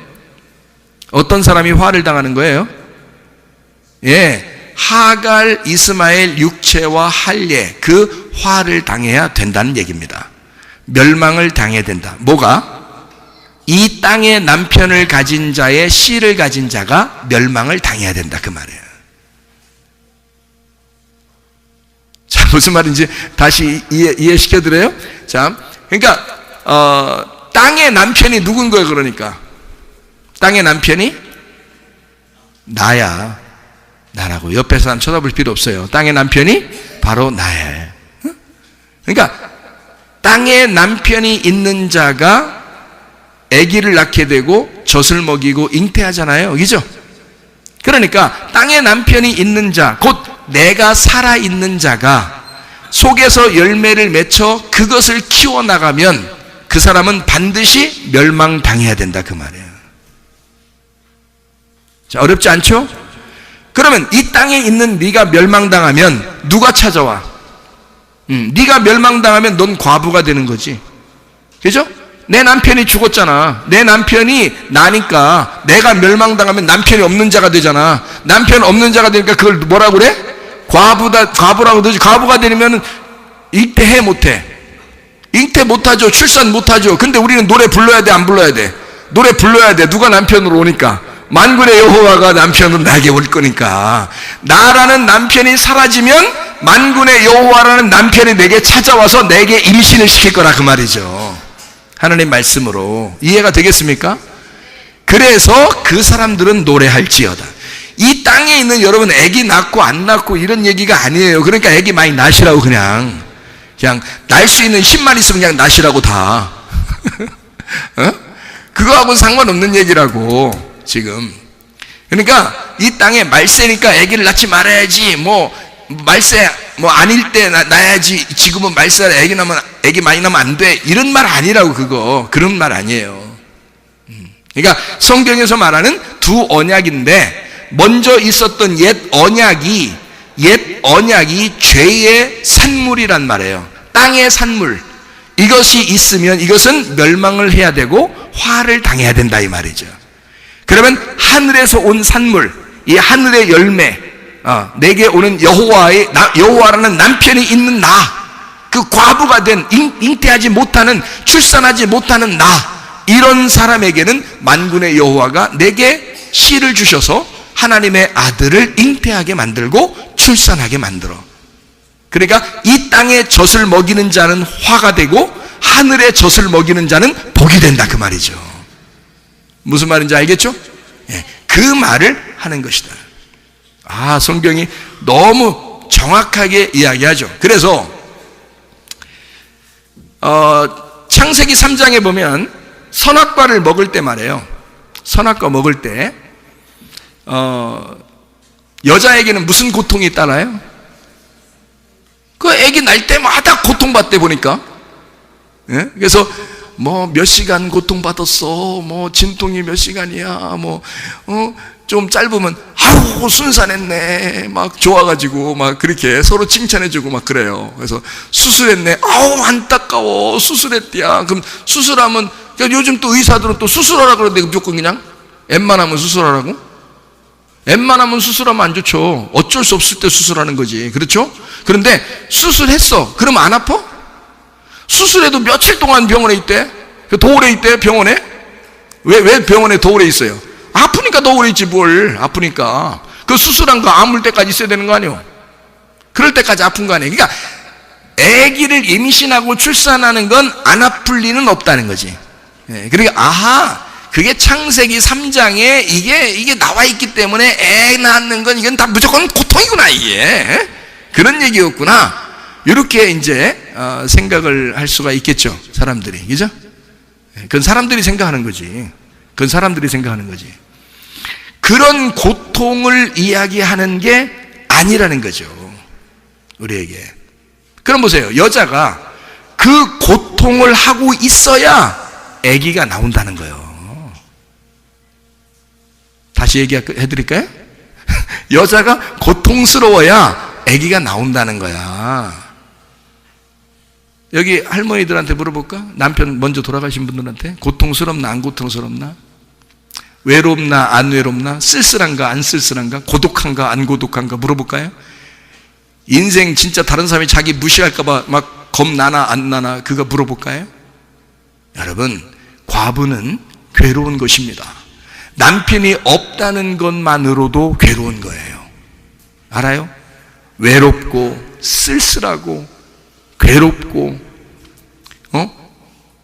어떤 사람이 화를 당하는 거예요? 예, 하갈, 이스마엘, 육체와 할례, 그 화를 당해야 된다는 얘기입니다. 멸망을 당해야 된다. 뭐가? 이 땅의 남편을 가진 자의 씨를 가진 자가 멸망을 당해야 된다 그 말이에요. 자, 무슨 말인지 다시 이해시켜드려요? 자, 그러니까 땅의 남편이 누군 거예요? 그러니까 땅의 남편이 나야. 나라고. 옆에 사람 쳐다볼 필요 없어요. 땅의 남편이 바로 나예요. 그러니까 땅의 남편이 있는 자가 아기를 낳게 되고 젖을 먹이고 잉태하잖아요. 그죠? 그러니까 땅의 남편이 있는 자, 곧 내가 살아있는 자가 속에서 열매를 맺혀 그것을 키워나가면 그 사람은 반드시 멸망당해야 된다 그 말이에요. 자, 어렵지 않죠? 그러면 이 땅에 있는 네가 멸망당하면 누가 찾아와? 네가 멸망당하면 넌 과부가 되는 거지. 그죠? 내 남편이 죽었잖아. 내 남편이 나니까 내가 멸망당하면 남편이 없는 자가 되잖아. 남편 없는 자가 되니까 그걸 뭐라고 그래? 과부라고 그러지. 과부가 되면 잉태해 못해? 잉태 못하죠. 출산 못하죠. 근데 우리는 노래 불러야 돼, 안 불러야 돼? 노래 불러야 돼. 누가 남편으로 오니까? 만군의 여호와가 남편으로 나에게 올 거니까. 나라는 남편이 사라지면 만군의 여호와라는 남편이 내게 찾아와서 내게 임신을 시킬 거라 그 말이죠. 하나님 말씀으로. 이해가 되겠습니까? 그래서 그 사람들은 노래할지어다. 이 땅에 있는 여러분, 아기 낳고 안 낳고 이런 얘기가 아니에요. 그러니까 아기 많이 낳으시라고. 그냥 날 수 있는 힘만 있으면 그냥 낳으시라고 다. 어? 그거하고는 상관없는 얘기라고 지금. 그러니까 이 땅에 말세니까 아기를 낳지 말아야지, 말세 아닐 때 낳아야지, 지금은 말세라 아기 많이 낳으면 안 돼, 이런 말 아니라고. 그런 말 아니에요. 그러니까 성경에서 말하는 두 언약인데, 먼저 있었던 옛 언약이 죄의 산물이란 말이에요. 땅의 산물. 이것이 있으면 이것은 멸망을 해야 되고 화를 당해야 된다 이 말이죠. 그러면 하늘에서 온 산물, 이 하늘의 열매, 내게 오는 여호와라는 남편이 있는 나, 그 과부가 된 잉태하지 못하는, 출산하지 못하는 나, 이런 사람에게는 만군의 여호와가 내게 씨를 주셔서 하나님의 아들을 잉태하게 만들고 출산하게 만들어. 그러니까 이 땅의 젖을 먹이는 자는 화가 되고 하늘의 젖을 먹이는 자는 복이 된다 그 말이죠. 무슨 말인지 알겠죠? 그 말을 하는 것이다. 성경이 너무 정확하게 이야기하죠. 그래서 창세기 3장에 보면 선악과를 먹을 때 말이에요. 선악과 먹을 때 여자에게는 무슨 고통이 따라요? 그 애기 날 때마다 고통받대 보니까. 그래서 몇 시간 고통받았어, 진통이 몇 시간이야, 좀 짧으면 아우 순산했네 막 좋아가지고 막 그렇게 서로 칭찬해주고 막 그래요. 그래서 수술했네, 아우 안타까워 수술했대야. 그럼 수술하면, 요즘 또 의사들은 또 수술하라 그러는데 무조건 그냥 웬만하면 수술하라고? 웬만하면 수술하면 안 좋죠. 어쩔 수 없을 때 수술하는 거지. 그렇죠? 그런데 수술했어. 그러면 안 아파? 수술해도 며칠 동안 병원에 있대. 도울에 있대, 병원에. 왜 병원에 도울에 있어요? 아프니까 도울에 있지 뭘. 아프니까. 그 수술한 거 아물 때까지 있어야 되는 거 아니에요? 그럴 때까지 아픈 거 아니에요? 그러니까 아기를 임신하고 출산하는 건 안 아플 리는 없다는 거지. 그러니까 그게 창세기 3장에 이게 나와 있기 때문에 애 낳는 건 이건 다 무조건 고통이구나, 이게. 그런 얘기였구나. 이렇게 이제 생각을 할 수가 있겠죠, 사람들이. 그죠? 그건 사람들이 생각하는 거지. 그런 고통을 이야기하는 게 아니라는 거죠, 우리에게. 그럼 보세요. 여자가 그 고통을 하고 있어야 아기가 나온다는 거예요. 다시 얘기해드릴까요? 여자가 고통스러워야 아기가 나온다는 거야. 여기 할머니들한테 물어볼까? 남편 먼저 돌아가신 분들한테 고통스럽나 안 고통스럽나? 외롭나 안 외롭나? 쓸쓸한가 안 쓸쓸한가? 고독한가 안 고독한가? 물어볼까요? 인생 진짜 다른 사람이 자기 무시할까봐 막 겁나나 안 나나? 그거 물어볼까요? 여러분, 과부는 괴로운 것입니다. 남편이 없다는 것만으로도 괴로운 거예요. 알아요? 외롭고 쓸쓸하고 괴롭고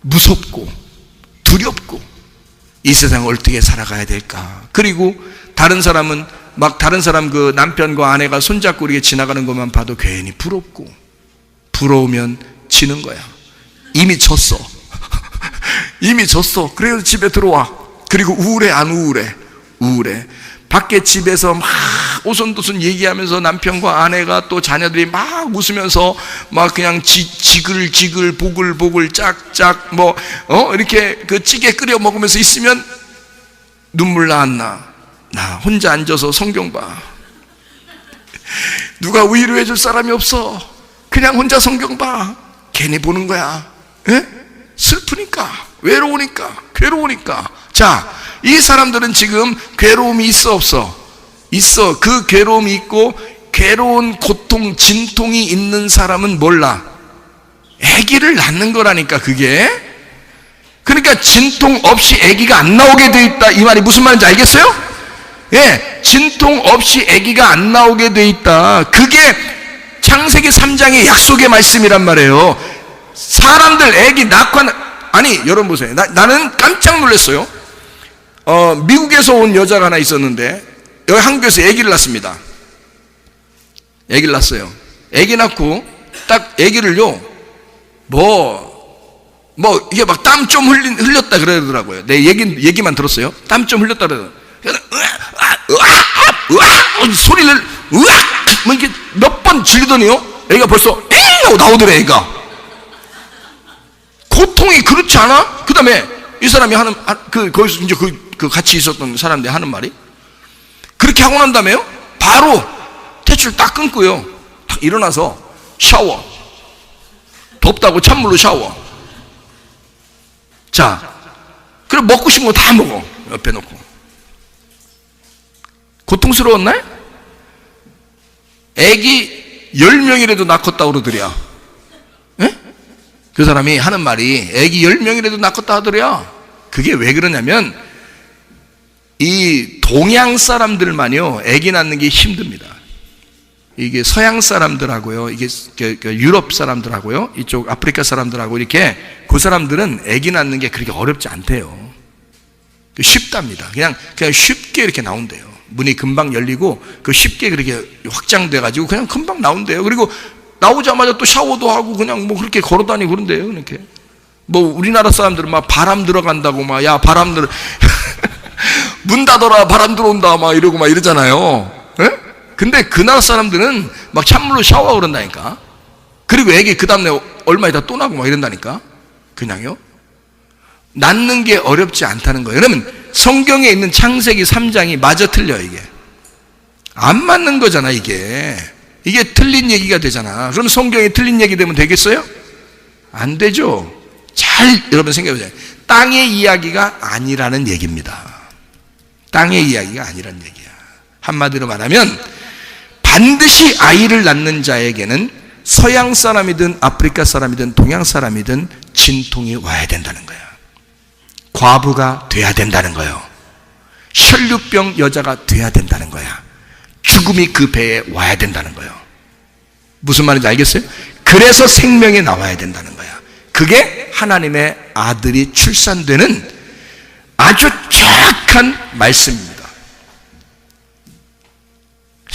무섭고 두렵고 이 세상을 어떻게 살아가야 될까? 그리고 다른 사람은 다른 사람 그 남편과 아내가 손잡고 이렇게 지나가는 것만 봐도 괜히 부럽고, 부러우면 지는 거야. 이미 졌어. 이미 졌어. 그래서 집에 들어와. 그리고 우울해 안 우울해? 우울해. 밖에 집에서 막 오손도손 얘기하면서 남편과 아내가 또 자녀들이 막 웃으면서 막 그냥 지글지글 보글보글 짝짝 이렇게 그 찌개 끓여 먹으면서 있으면 눈물 나 안 나? 나 혼자 앉아서 성경 봐. 누가 위로해 줄 사람이 없어. 그냥 혼자 성경 봐. 괜히 보는 거야. 예? 슬프니까, 외로우니까, 괴로우니까. 자, 이 사람들은 지금 괴로움이 있어, 없어? 있어. 그 괴로움이 있고 괴로운 고통, 진통이 있는 사람은 몰라. 아기를 낳는 거라니까, 그게. 그러니까 진통 없이 아기가 안 나오게 돼 있다, 이 말이 무슨 말인지 알겠어요? 예, 진통 없이 아기가 안 나오게 돼 있다. 그게 창세기 3장의 약속의 말씀이란 말이에요. 사람들 아기 낳고 아니 여러분 보세요. 나는 깜짝 놀랐어요. 미국에서 온 여자가 하나 있었는데 여기 한국에서 아기를 낳습니다. 아기를 낳았어요. 아기 낳고 딱 아기를요 이게 막 땀 좀 흘렸다 그러더라고요. 내 얘기만 들었어요. 땀 좀 흘렸다 그러더라고요. 소리를 뭐 이렇게 몇 번 지르더니요 애가 벌써 에이 하고 나오더래. 애가 고통이 그렇지 않아? 그 다음에 이 사람이 하는 거기서 이제 그 같이 있었던 사람들이 하는 말이 그렇게 하고 난 다음에요 바로 탯줄 딱 끊고요 딱 일어나서 샤워, 덥다고 찬물로 샤워. 자, 그래 먹고 싶은 거 다 먹어. 옆에 놓고. 고통스러웠나요? 애기 10명이라도 낳겠다 그러더랴. 예? 그 사람이 하는 말이 애기 10명이라도 낳겠다 하더랴. 그게 왜 그러냐면 이 동양 사람들만요 애기 낳는 게 힘듭니다. 이게 서양 사람들하고요, 이게 유럽 사람들하고요, 이쪽 아프리카 사람들하고 이렇게 그 사람들은 아기 낳는 게 그렇게 어렵지 않대요. 쉽답니다. 그냥 쉽게 이렇게 나온대요. 문이 금방 열리고 쉽게 그렇게 확장돼가지고 그냥 금방 나온대요. 그리고 나오자마자 또 샤워도 하고 그냥 뭐 그렇게 걸어다니고 그런대요. 이렇게 뭐 우리나라 사람들은 막 바람 들어간다고 막 야 바람 들어 문 닫아라 바람 들어온다 막 이러고 막 이러잖아요. 예? 근데 그 나라 사람들은 막 찬물로 샤워하고 그런다니까. 그리고 애기 그 다음날 얼마 있다 또 나고 막 이런다니까. 그냥요. 낳는 게 어렵지 않다는 거예요. 그러면 성경에 있는 창세기 3장이 맞아 틀려. 이게 안 맞는 거잖아. 이게 틀린 얘기가 되잖아. 그럼 성경이 틀린 얘기 되면 되겠어요? 안 되죠. 잘 여러분 생각해 보세요. 땅의 이야기가 아니라는 얘기입니다. 땅의 이야기가 아니라는 얘기야. 한마디로 말하면 반드시 아이를 낳는 자에게는 서양 사람이든 아프리카 사람이든 동양 사람이든 진통이 와야 된다는 거야. 과부가 돼야 된다는 거예요. 혈류병 여자가 돼야 된다는 거야. 죽음이 그 배에 와야 된다는 거예요. 무슨 말인지 알겠어요? 그래서 생명이 나와야 된다는 거야. 그게 하나님의 아들이 출산되는 아주 정확한 말씀입니다.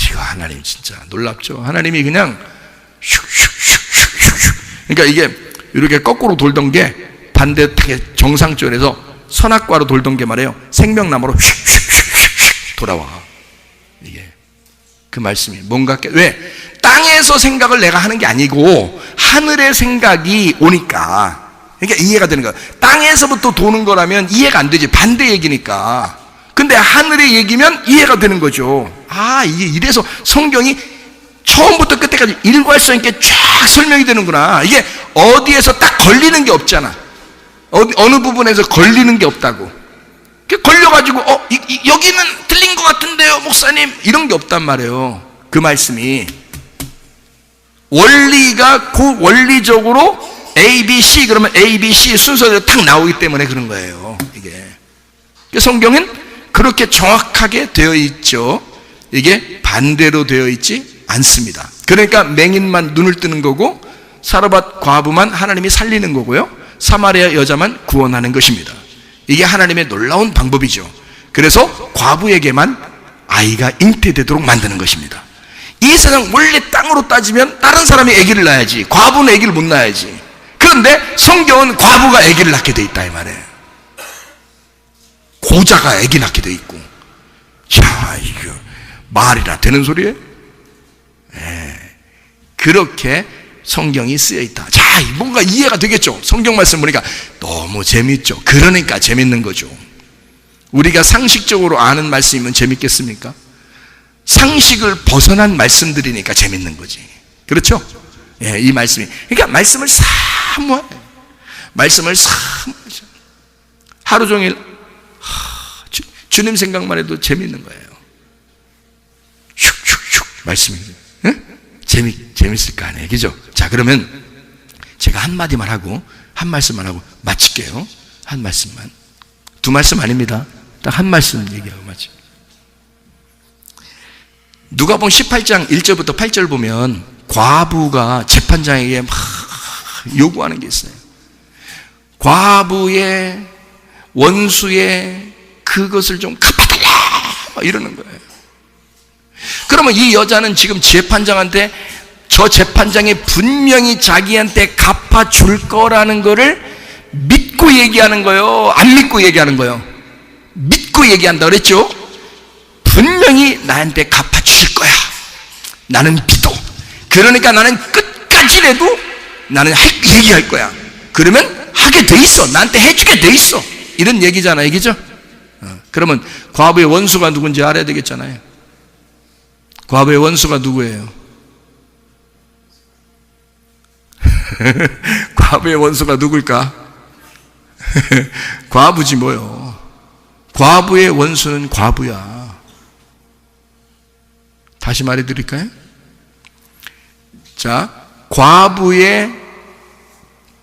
이거 하나님 진짜 놀랍죠. 하나님이 그냥 슉슉슉슉슉. 그러니까 이게 이렇게 거꾸로 돌던 게 반대 정상적으로 선악과로 돌던 게 말이에요. 생명나무로 슉슉슉슉 돌아와. 이게 그 말씀이 뭔가 왜 땅에서 생각을 내가 하는 게 아니고 하늘의 생각이 오니까 그러니까 이해가 되는 거야. 땅에서부터 도는 거라면 이해가 안 되지. 반대 얘기니까. 근데 하늘의 얘기면 이해가 되는 거죠. 아, 이게 이래서 성경이 처음부터 끝까지 일괄성 있게 쫙 설명이 되는구나. 이게 어디에서 딱 걸리는 게 없잖아. 어느 부분에서 걸리는 게 없다고. 걸려가지고 여기는 틀린 것 같은데요 목사님 이런 게 없단 말이에요. 그 말씀이 원리가 원리적으로 A, B, C 그러면 A, B, C 순서대로 탁 나오기 때문에 그런 거예요. 이게 성경은 그렇게 정확하게 되어 있죠. 이게 반대로 되어 있지 않습니다. 그러니까 맹인만 눈을 뜨는 거고 사르밧 과부만 하나님이 살리는 거고요. 사마리아 여자만 구원하는 것입니다. 이게 하나님의 놀라운 방법이죠. 그래서 과부에게만 아이가 잉태되도록 만드는 것입니다. 이 세상 원래 땅으로 따지면 다른 사람이 아기를 낳아야지 과부는 아기를 못 낳아야지. 그런데 성경은 과부가 아기를 낳게 돼 있다 이 말이에요. 고자가 아기 낳게 돼 있고. 자, 이거 말이나 되는 소리예요? 그렇게 성경이 쓰여 있다. 자, 뭔가 이해가 되겠죠? 성경 말씀 보니까 너무 재밌죠? 그러니까 재밌는 거죠. 우리가 상식적으로 아는 말씀이면 재밌겠습니까? 상식을 벗어난 말씀들이니까 재밌는 거지. 그렇죠? 예, 이 말씀이. 그러니까 말씀을 사모해요. 말씀을 사모하죠. 하루 종일 주님 생각만 해도 재밌는 거예요. 슉슉슉 말씀이. 응? 재밌을 거 아니에요. 그죠? 자, 그러면 제가 한마디만 하고 한 말씀만 하고 마칠게요. 한 말씀만. 두 말씀 아닙니다. 딱 한 말씀 얘기하고 마치. 누가복음 18장 1절부터 8절 보면 과부가 재판장에게 막 요구하는 게 있어요. 과부의 원수의 그것을 좀 갚아달라 이러는 거예요. 그러면 이 여자는 지금 재판장한테 저 재판장이 분명히 자기한테 갚아줄 거라는 거를 믿고 얘기하는 거예요? 안 믿고 얘기하는 거예요? 믿고 얘기한다 그랬죠? 분명히 나한테 갚아주실 거야. 나는 믿어. 그러니까 나는 끝까지라도 나는 얘기할 거야. 그러면 하게 돼 있어. 나한테 해주게 돼 있어. 이런 얘기잖아요. 얘기죠? 그러면 과부의 원수가 누군지 알아야 되겠잖아요. 과부의 원수가 누구예요? 과부의 원수가 누굴까? 과부지 뭐요. 과부의 원수는 과부야. 다시 말해 드릴까요? 자, 과부의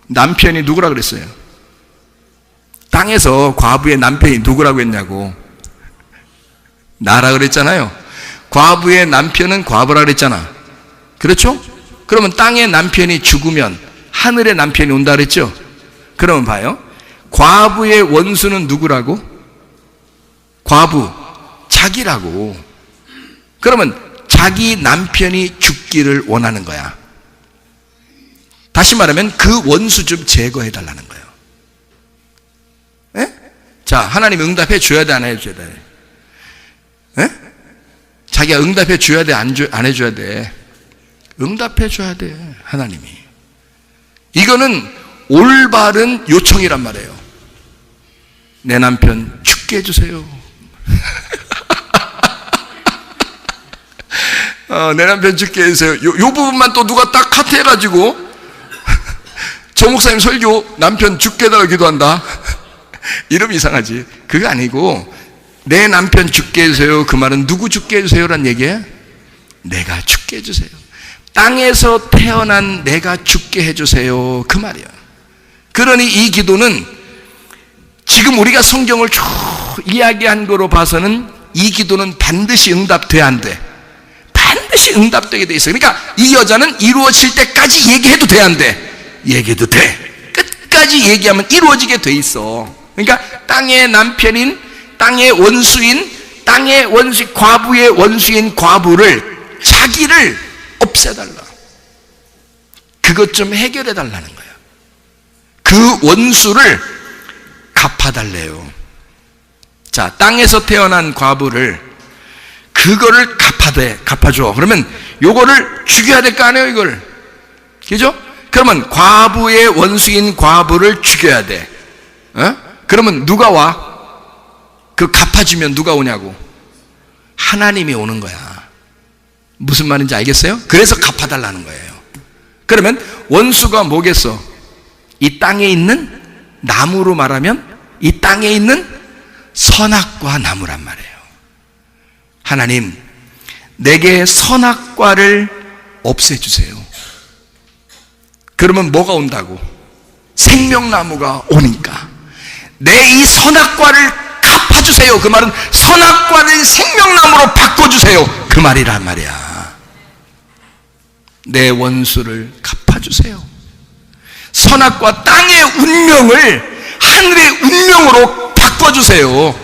남편이 누구라 그랬어요? 땅에서 과부의 남편이 누구라고 했냐고. 나라 그랬잖아요. 과부의 남편은 과부라 그랬잖아. 그렇죠? 그러면 땅의 남편이 죽으면 하늘의 남편이 온다 그랬죠? 그러면 봐요. 과부의 원수는 누구라고? 과부, 자기라고. 그러면 자기 남편이 죽기를 원하는 거야. 다시 말하면 그 원수 좀 제거해 달라는 거예요. 에? 자, 하나님 응답해 줘야 돼, 안 해줘야 돼? 에? 자기가 응답해 줘야 돼, 안 해줘야 돼? 응답해 줘야 돼, 하나님이. 이거는 올바른 요청이란 말이에요. 내 남편 죽게 해주세요. 내 남편 죽게 해주세요. 요 부분만 또 누가 딱 카트해가지고 저 목사님 설교 남편 죽게 해달라고 기도한다. 이러면 이상하지. 그거 아니고 내 남편 죽게 해주세요. 그 말은 누구 죽게 해주세요란 얘기예요? 내가 죽게 해주세요. 땅에서 태어난 내가 죽게 해주세요. 그 말이야. 그러니 이 기도는 지금 우리가 성경을 쭉 이야기한 거로 봐서는 이 기도는 반드시 응답돼야 안 돼. 반드시 응답되게 돼 있어요. 그러니까 이 여자는 이루어질 때까지 얘기해도 돼, 안 돼? 얘기해도 돼. 끝까지 얘기하면 이루어지게 돼 있어. 그러니까 땅의 남편인, 땅의 원수인, 땅의 원수, 과부의 원수인 과부를, 자기를 없애달라. 그것 좀 해결해 달라는 거야. 그 원수를 갚아달래요. 자, 땅에서 태어난 과부를 그거를 갚아줘. 그러면 요거를 죽여야 될 거 아니에요, 이걸. 그죠? 그러면 과부의 원수인 과부를 죽여야 돼. 그러면 누가 와? 그 갚아주면 누가 오냐고? 하나님이 오는 거야. 무슨 말인지 알겠어요? 그래서 갚아달라는 거예요. 그러면 원수가 뭐겠어? 이 땅에 있는 나무로 말하면 이 땅에 있는 선악과 나무란 말이에요. 하나님, 내게 선악과를 없애주세요. 그러면 뭐가 온다고? 생명나무가 오니까 내 이 선악과를 갚아주세요. 그 말은 선악과를 생명나무로 바꿔주세요. 그 말이란 말이야. 내 원수를 갚아주세요. 선악과 땅의 운명을 하늘의 운명으로 바꿔주세요.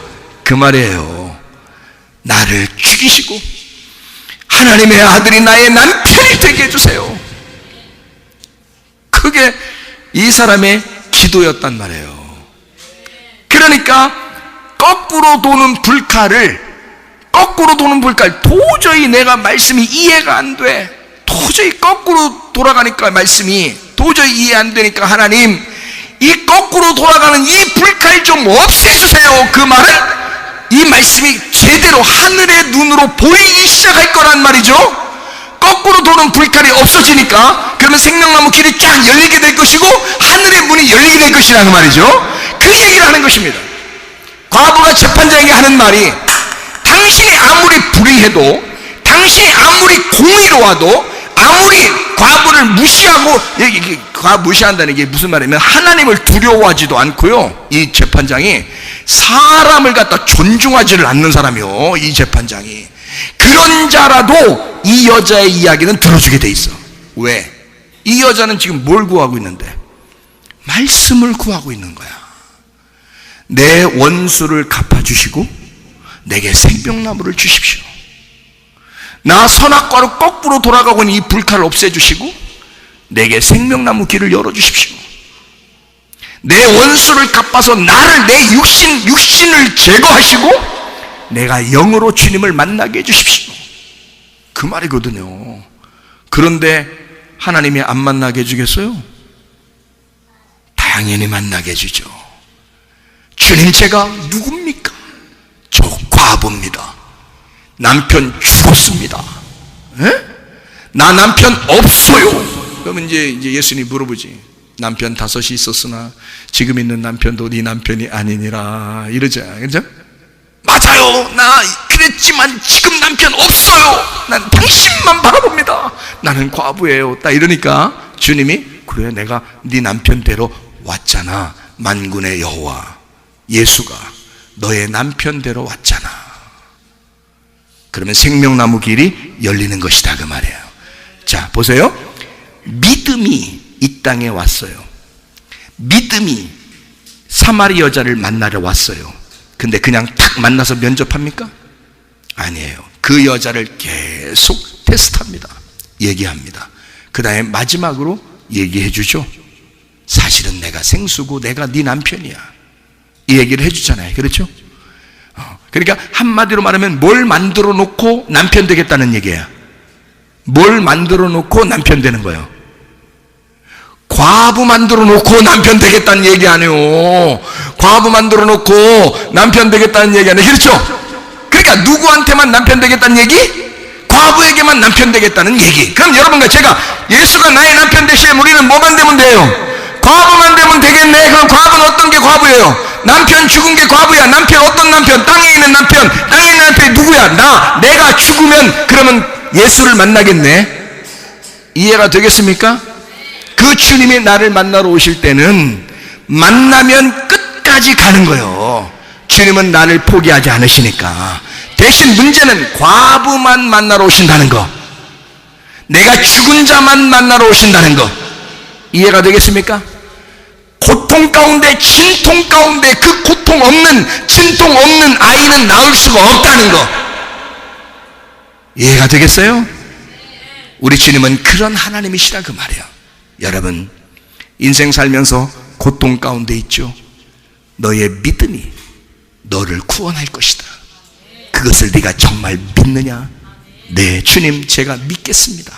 그 말이에요. 나를 죽이시고 하나님의 아들이 나의 남편이 되게 해주세요. 그게 이 사람의 기도였단 말이에요. 그러니까 거꾸로 도는 불칼, 도저히 내가 말씀이 이해가 안 돼. 도저히 거꾸로 돌아가니까 말씀이 도저히 이해 안 되니까 하나님, 이 거꾸로 돌아가는 이 불칼 좀 없애주세요. 그 말은 이 말씀이 제대로 하늘의 눈으로 보이기 시작할 거란 말이죠. 거꾸로 도는 불칼이 없어지니까 그러면 생명나무 길이 쫙 열리게 될 것이고 하늘의 문이 열리게 될 것이라는 말이죠. 그 얘기를 하는 것입니다. 과부가 재판장에게 하는 말이, 당신이 아무리 불의해도, 당신이 아무리 공의로워도, 아무리 과부를 무시하고, 과부 무시한다는 게 무슨 말이냐면 하나님을 두려워하지도 않고요, 이 재판장이 사람을 갖다 존중하지를 않는 사람이요, 이 재판장이. 그런 자라도 이 여자의 이야기는 들어주게 돼 있어. 왜? 이 여자는 지금 뭘 구하고 있는데? 말씀을 구하고 있는 거야. 내 원수를 갚아주시고 내게 생명나무를 주십시오. 나 선악과로 거꾸로 돌아가고 있는 이 불칼을 없애주시고 내게 생명나무 길을 열어주십시오. 내 원수를 갚아서 나를, 내 육신을 제거하시고 내가 영으로 주님을 만나게 해주십시오. 그 말이거든요. 그런데 하나님이 안 만나게 해주겠어요? 당연히 만나게 해주죠. 주님, 제가 누굽니까? 저 과부입니다. 남편 죽었습니다. 에? 나 남편 없어요. 그러면 이제 예수님이 물어보지. 남편 5이 있었으나 지금 있는 남편도 네 남편이 아니니라 이러잖아. 그죠? 맞아요. 나 그랬지만 지금 남편 없어요. 난 당신만 바라봅니다. 나는 과부예요. 딱 이러니까 주님이, 그래, 내가 네 남편대로 왔잖아. 만군의 여호와 예수가 너의 남편대로 왔잖아. 그러면 생명나무 길이 열리는 것이다, 그 말이에요. 자, 보세요. 믿음이 이 땅에 왔어요. 믿음이 사마리 여자를 만나러 왔어요. 근데 그냥 탁 만나서 면접합니까? 아니에요. 그 여자를 계속 테스트합니다. 얘기합니다. 그 다음에 마지막으로 얘기해 주죠. 사실은 내가 생수고 내가 네 남편이야. 이 얘기를 해주잖아요. 그렇죠? 그러니까 한마디로 말하면 뭘 만들어 놓고 남편 되겠다는 얘기야. 뭘 만들어 놓고 남편 되는 거예요. 과부 만들어 놓고 남편 되겠다는 얘기 아니에요. 과부 만들어 놓고 남편 되겠다는 얘기 아니에요. 그렇죠? 그러니까 누구한테만 남편 되겠다는 얘기? 과부에게만 남편 되겠다는 얘기. 그럼 여러분과 제가 예수가 나의 남편 되시면 우리는 뭐만 되면 돼요? 과부만 되면 되겠네. 그럼 과부는 어떤 게 과부예요? 남편 죽은 게 과부야. 남편, 어떤 남편? 땅에 있는 남편. 땅에 있는 남편이 누구야? 내가 죽으면 그러면 예수를 만나겠네. 이해가 되겠습니까? 그 주님이 나를 만나러 오실 때는 만나면 끝까지 가는 거예요. 주님은 나를 포기하지 않으시니까. 대신 문제는 과부만 만나러 오신다는 거, 내가 죽은 자만 만나러 오신다는 거. 이해가 되겠습니까? 고통 가운데, 진통 가운데 그 고통 없는, 진통 없는 아이는 낳을 수가 없다는 거. 이해가 되겠어요? 우리 주님은 그런 하나님이시라, 그 말이에요. 여러분, 인생 살면서 고통 가운데 있죠? 너의 믿음이 너를 구원할 것이다. 그것을 네가 정말 믿느냐? 네, 주님, 제가 믿겠습니다.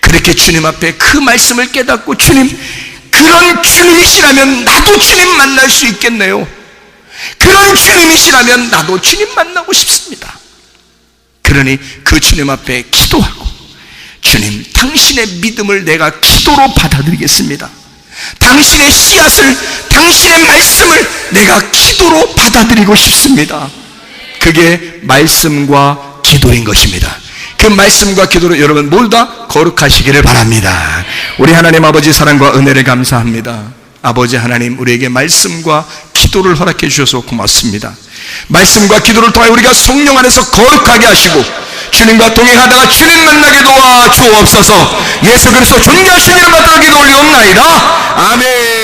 그렇게 주님 앞에 그 말씀을 깨닫고, 주님, 그런 주님이시라면 나도 주님 만날 수 있겠네요. 그런 주님이시라면 나도 주님 만나고 싶습니다. 그러니 그 주님 앞에 기도하고, 주님, 당신의 믿음을 내가 기도로 받아들이겠습니다. 당신의 씨앗을, 당신의 말씀을 내가 기도로 받아들이고 싶습니다. 그게 말씀과 기도인 것입니다. 그 말씀과 기도로 여러분 모두 다 거룩하시기를 바랍니다. 우리 하나님 아버지 사랑과 은혜를 감사합니다. 아버지 하나님, 우리에게 말씀과 기도를 허락해 주셔서 고맙습니다. 말씀과 기도를 통해 우리가 성령 안에서 거룩하게 하시고 주님과 동행하다가 주님 만나게 도와 주옵소서. 예수 그리스도 존귀하신 이름 받들어 기도 올리옵나이다. 아멘.